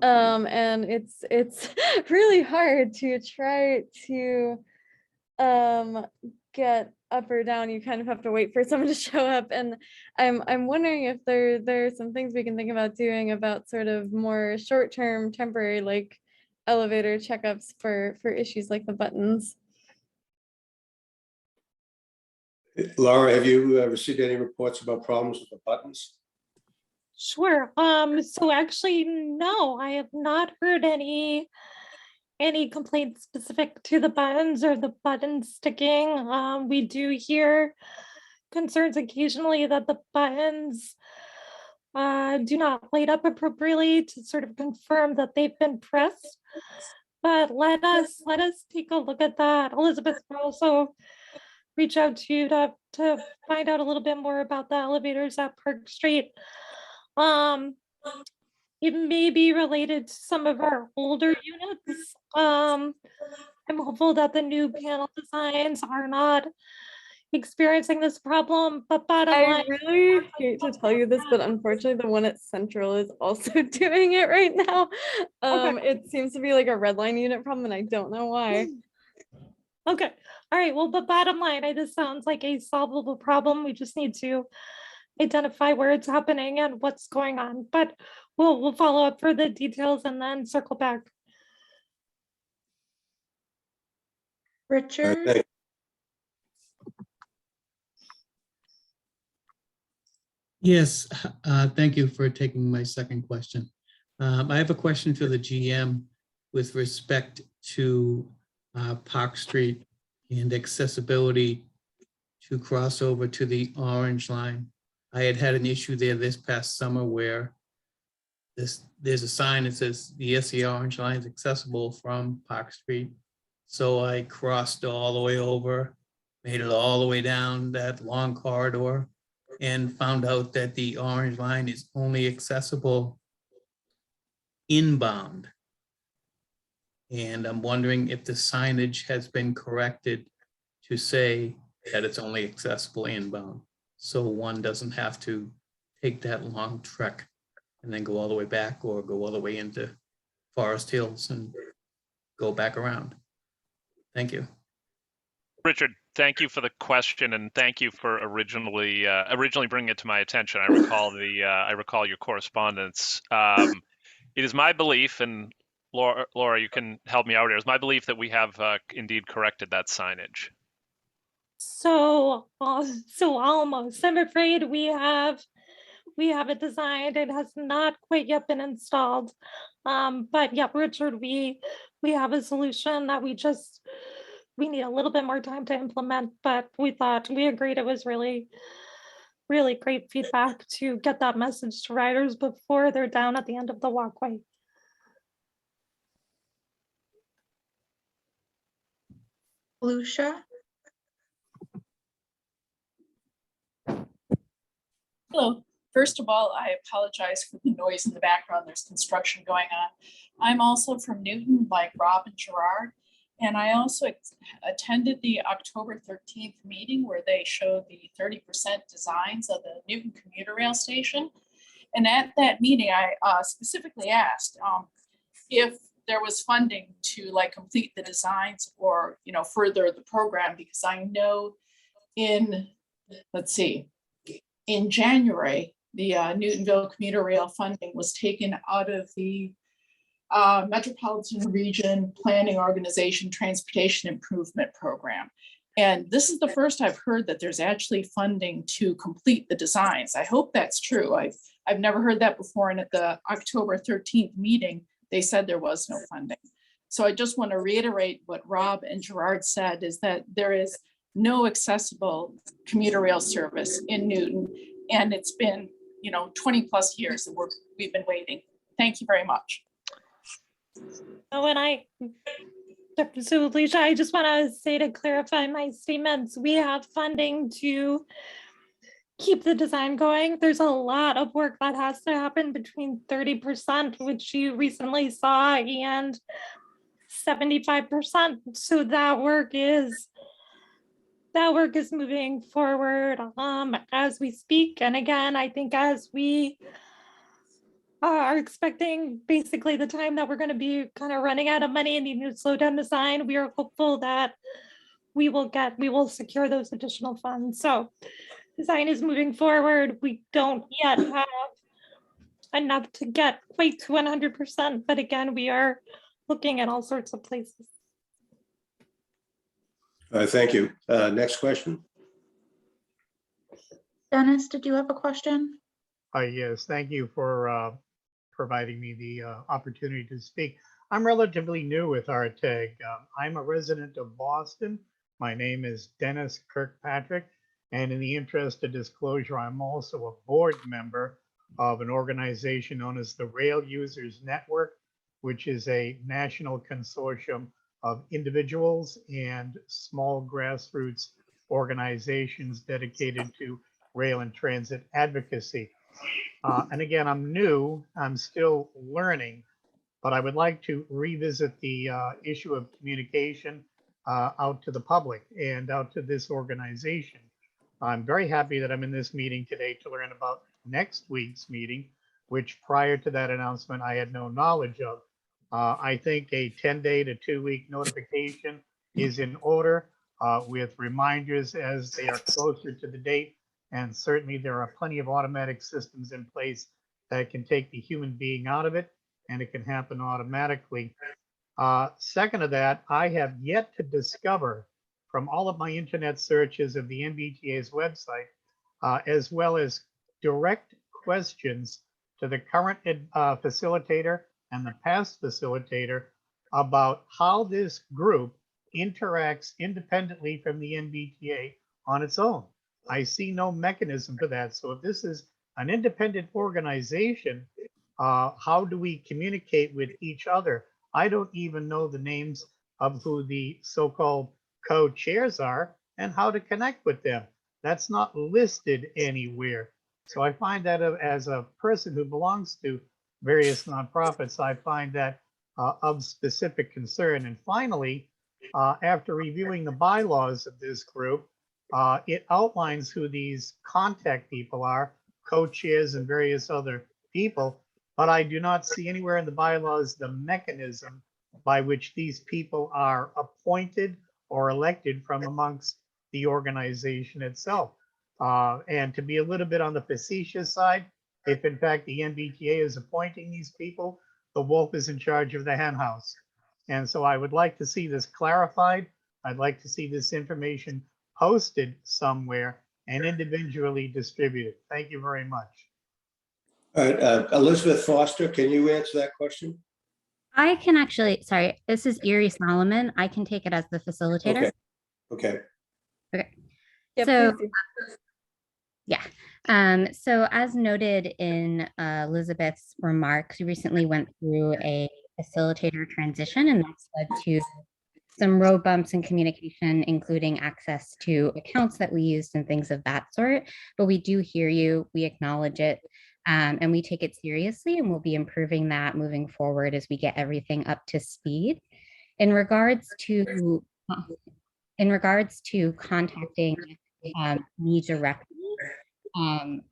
And it's really hard to try to get up or down. You kind of have to wait for someone to show up, and I'm wondering if there are some things we can think about doing about sort of more short-term, temporary, like elevator checkups for issues like the buttons. Laura, have you received any reports about problems with the buttons? Sure. So actually, no, I have not heard any complaints specific to the buttons or the buttons sticking. We do hear concerns occasionally that the buttons do not light up appropriately to sort of confirm that they've been pressed. But let us take a look at that. Elizabeth will also reach out to you to find out a little bit more about the elevators at Park Street. It may be related to some of our older units. I'm hopeful that the new panel designs are not experiencing this problem, but bottom line, I really hate to tell you this, but unfortunately the one at Central is also doing it right now. It seems to be like a red line unit problem, and I don't know why. Okay, all right, well, but bottom line, this sounds like a solvable problem. We just need to identify where it's happening and what's going on, but we'll follow up for the details and then circle back. Richard? Yes, thank you for taking my second question. I have a question for the GM with respect to Park Street and accessibility to cross over to the orange line. I had an issue there this past summer where there's a sign that says the SE Orange Line is accessible from Park Street. So I crossed all the way over, made it all the way down that long corridor, and found out that the orange line is only accessible inbound. And I'm wondering if the signage has been corrected to say that it's only accessible inbound, so one doesn't have to take that long trek and then go all the way back or go all the way into Forest Hills and go back around. Thank you. Richard, thank you for the question, and thank you for originally bringing it to my attention. I recall your correspondence. It is my belief, and Laura, you can help me out here. It's my belief that we have indeed corrected that signage. So almost. I'm afraid we have it designed. It has not quite yet been installed. But yeah, Richard, we have a solution that we need a little bit more time to implement, but we agreed it was really, really great feedback to get that message to riders before they're down at the end of the walkway. Lucia? Hello. First of all, I apologize for the noise in the background. There's construction going on. I'm also from Newton, like Rob and Gerard. And I also attended the October 13th meeting where they showed the 30% designs of the Newton commuter rail station. And at that meeting, I specifically asked if there was funding to complete the designs or, further the program, because I know in January, the Newtonville commuter rail funding was taken out of the Metropolitan Region Planning Organization Transportation Improvement Program. And this is the first I've heard that there's actually funding to complete the designs. I hope that's true. I've never heard that before. And at the October 13th meeting, they said there was no funding. So I just want to reiterate what Rob and Gerard said, is that there is no accessible commuter rail service in Newton. And it's been, 20 plus years that we've been waiting. Thank you very much. Oh, and so Alicia, I just want to say, to clarify my statements, we have funding to keep the design going. There's a lot of work that has to happen between 30%, which you recently saw, and 75%. So that work is moving forward as we speak. And again, I think as we are expecting basically the time that we're going to be kind of running out of money and needing to slow down design, we are hopeful that we will secure those additional funds. So design is moving forward. We don't yet have enough to get quite to 100%, but again, we are looking at all sorts of places. Thank you. Next question. Dennis, did you have a question? Yes, thank you for providing me the opportunity to speak. I'm relatively new with RTAG. I'm a resident of Boston. My name is Dennis Kirkpatrick, and in the interest of disclosure, I'm also a board member of an organization known as the Rail Users Network, which is a national consortium of individuals and small grassroots organizations dedicated to rail and transit advocacy. And again, I'm new, I'm still learning, but I would like to revisit the issue of communication out to the public and out to this organization. I'm very happy that I'm in this meeting today to learn about next week's meeting, which prior to that announcement, I had no knowledge of. I think a 10-day to 2-week notification is in order with reminders as they are closer to the date. And certainly there are plenty of automatic systems in place that can take the human being out of it, and it can happen automatically. Second to that, I have yet to discover from all of my internet searches of the MBTA's website, as well as direct questions to the current facilitator and the past facilitator about how this group interacts independently from the MBTA on its own. I see no mechanism for that. So if this is an independent organization, how do we communicate with each other? I don't even know the names of who the so-called co-chairs are and how to connect with them. That's not listed anywhere. So I find that as a person who belongs to various nonprofits, I find that of specific concern. And finally, after reviewing the bylaws of this group, it outlines who these contact people are, co-chairs and various other people, but I do not see anywhere in the bylaws the mechanism by which these people are appointed or elected from amongst the organization itself. And to be a little bit on the facetious side, if in fact the MBTA is appointing these people, the wolf is in charge of the hen house. And so I would like to see this clarified. I'd like to see this information posted somewhere and individually distributed. Thank you very much. All right, Elizabeth Foster, can you answer that question? I can actually, sorry, this is Erie Solomon. I can take it as the facilitator. Okay. Okay. Yeah, So, please do. yeah. So as noted in Elizabeth's remarks, we recently went through a facilitator transition, and that's led to some road bumps in communication, including access to accounts that we used and things of that sort. But we do hear you, we acknowledge it, and we take it seriously, and we'll be improving that moving forward as we get everything up to speed. In regards to contacting me directly,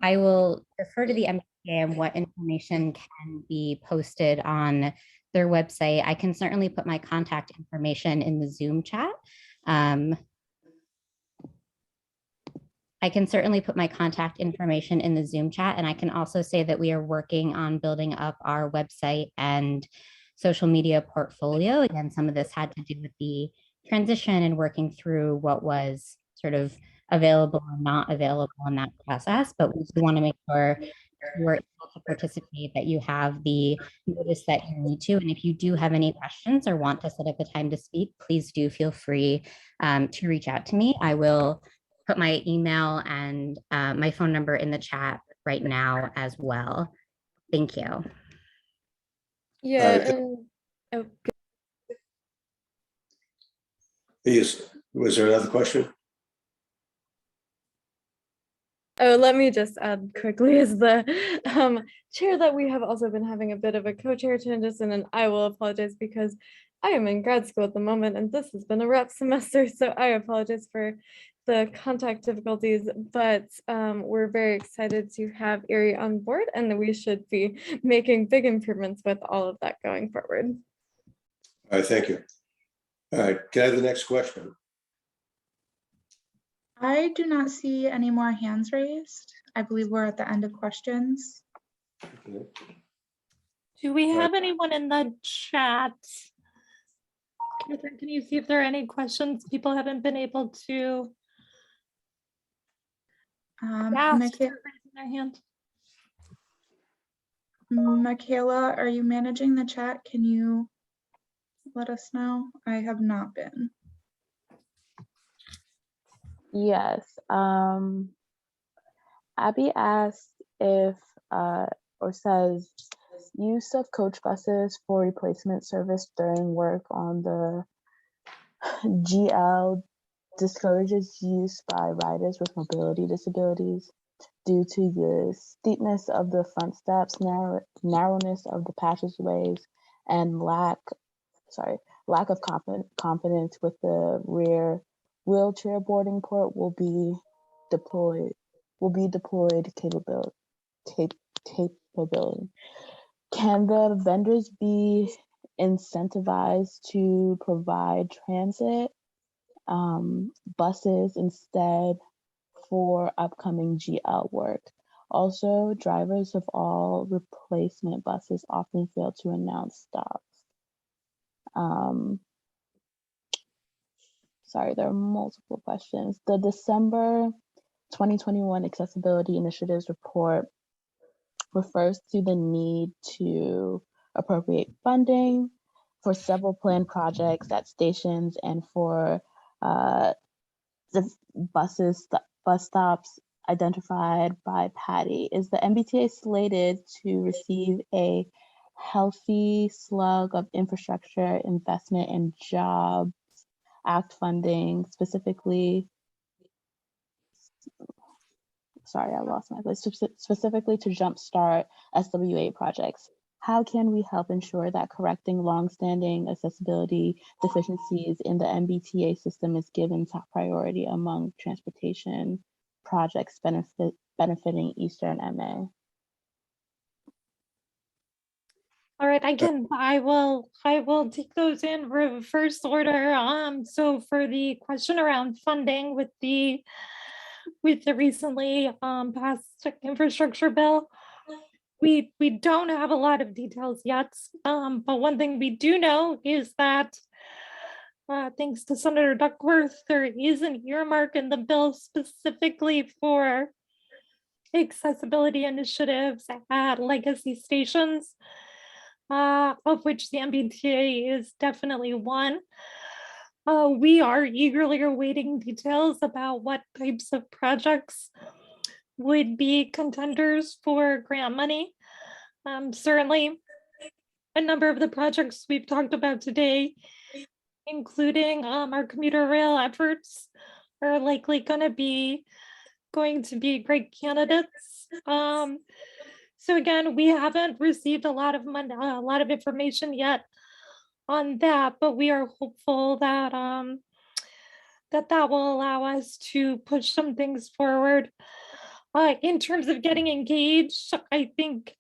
I will defer to the MBTA and what information can be posted on their website. I can certainly put my contact information in the Zoom chat. And I can also say that we are working on building up our website and social media portfolio. Again, some of this had to do with the transition and working through what was sort of available or not available in that process. But we do want to make sure you are able to participate, that you have the notice that you need to. And if you do have any questions or want to set up a time to speak, please do feel free to reach out to me. I will put my email and my phone number in the chat right now as well. Thank you. Yeah, and oh, Was there another question? oh, let me just add quickly as the chair that we have also been having a bit of a co-chair transition, and I will apologize because I am in grad school at the moment and this has been a rough semester, so I apologize for the contact difficulties, but we're very excited to have Erie on board, and we should be making big improvements with all of that going forward. All right, thank you. All right, can I have the next question? I do not see any more hands raised. I believe we're at the end of questions. Okay. Do we have anyone in the chat? Catherine, can you see if there are any questions people haven't been able to ask for raising their hand? Michaela, are you managing the chat? Can you let us know? I have not been. Yes. Abby asked if, or says, use of coach buses for replacement service during work on the GL discourages use by riders with mobility disabilities due to the steepness of the front steps, narrowness of the passageways, and lack of confidence with the rear wheelchair boarding port will be deployed capability. Can the vendors be incentivized to provide transit buses instead for upcoming GL work? Also, drivers of all replacement buses often fail to announce stops. Sorry, there are multiple questions. The December 2021 Accessibility Initiatives report refers to the need to appropriate funding for several planned projects at stations and for the bus stops identified by Patty. Is the MBTA slated to receive a healthy slug of infrastructure investment and Jobs Act funding, specifically, sorry, I lost my place, specifically to jumpstart SWA projects? How can we help ensure that correcting longstanding accessibility deficiencies in the MBTA system is given top priority among transportation projects benefiting Eastern MA? All right, I will take those in reverse order. So for the question around funding with the recently passed infrastructure bill, we don't have a lot of details yet. But one thing we do know is that thanks to Senator Duckworth, there is an earmark in the bill specifically for accessibility initiatives at legacy stations, of which the MBTA is definitely one. We are eagerly awaiting details about what types of projects would be contenders for grant money. Certainly, a number of the projects we've talked about today, including our commuter rail efforts, are likely going to be great candidates. So again, we haven't received a lot of money, a lot of information yet on that, but we are hopeful that that will allow us to push some things forward. In terms of getting engaged, I think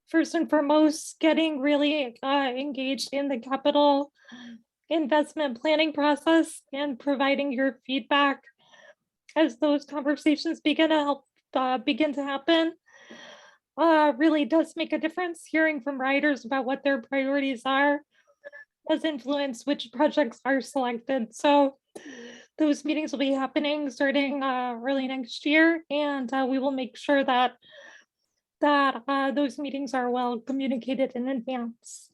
first and foremost, getting really engaged in the capital investment planning process and providing your feedback as those conversations begin to happen really does make a difference. Hearing from riders about what their priorities are does influence which projects are selected. So those meetings will be happening starting early next year, and we will make sure that those meetings are well communicated in advance.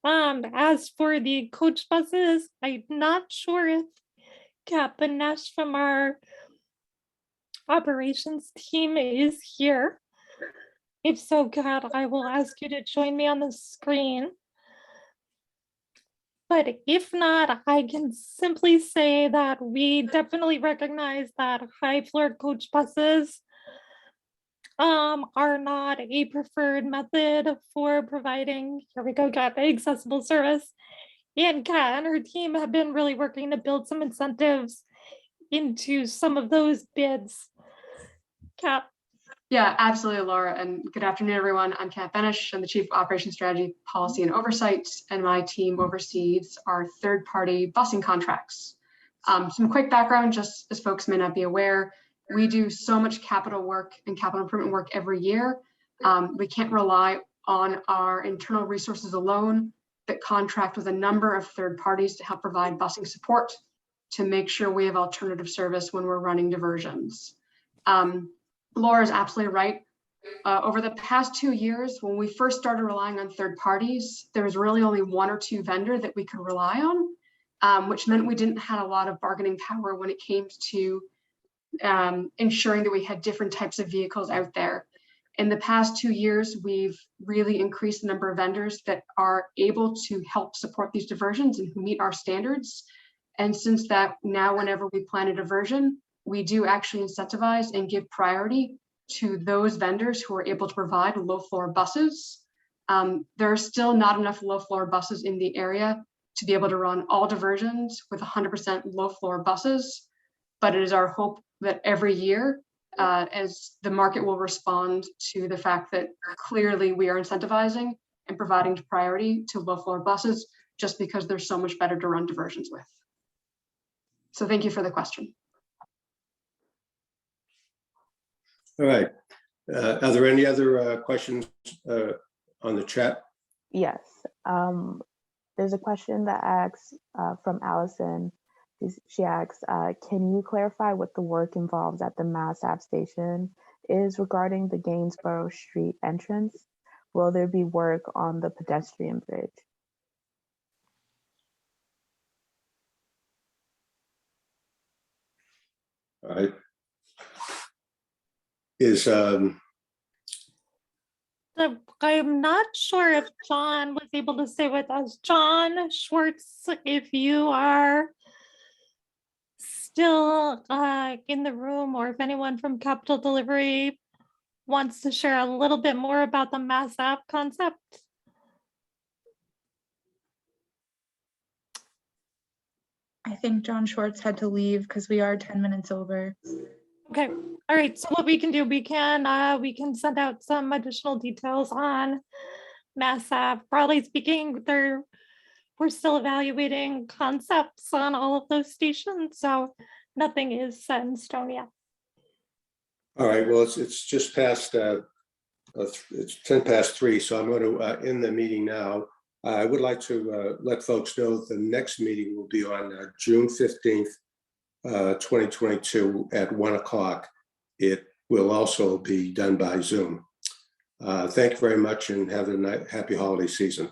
As for the coach buses, I'm not sure if Kat Banesh from our operations team is here. If so, Kat, I will ask you to join me on the screen. But if not, I can simply say that we definitely recognize that high floor coach buses are not a preferred method for providing, here we go, Kat, accessible service. And Kat and her team have been really working to build some incentives into some of those bids. Kat. Yeah, absolutely, Laura. And good afternoon, everyone. I'm Kat Benish. I'm the Chief of Operations Strategy, Policy, and Oversight, and my team oversees our third-party busing contracts. Some quick background, just as folks may not be aware, we do so much capital work and capital improvement work every year. We can't rely on our internal resources alone, but contract with a number of third parties to help provide busing support to make sure we have alternative service when we're running diversions. Laura is absolutely right. Over the past 2 years, when we first started relying on third parties, there was really only 1 or 2 vendors that we could rely on, which meant we didn't have a lot of bargaining power when it came to ensuring that we had different types of vehicles out there. In the past 2 years, we've really increased the number of vendors that are able to help support these diversions and who meet our standards. And since that, now whenever we plan a diversion, we do actually incentivize and give priority to those vendors who are able to provide low floor buses. There are still not enough low floor buses in the area to be able to run all diversions with 100% low floor buses, but it is our hope that every year, as the market will respond to the fact that clearly we are incentivizing and providing priority to low floor buses just because they're so much better to run diversions with. So thank you for the question. All right. Are there any other questions on the chat? Yes. There's a question that asks from Allison. She asks, can you clarify what the work involved at the Mass Ave station is regarding the Gainsborough Street entrance? Will there be work on the pedestrian bridge? All right. I'm not sure if John was able to stay with us. John Schwartz, if you are still in the room, or if anyone from Capital Delivery wants to share a little bit more about the Mass Ave concept. I think John Schwartz had to leave because we are 10 minutes over. Okay, all right, so what we can do, we can send out some additional details on Mass Ave. Broadly speaking, we're still evaluating concepts on all of those stations, so nothing is set in stone yet. All right, well, it's just past, it's 10 past 3, so I'm going to end the meeting now. I would like to let folks know the next meeting will be on June 15th, 2022 at 1 o'clock. It will also be done by Zoom. Thank you very much and have a happy holiday season.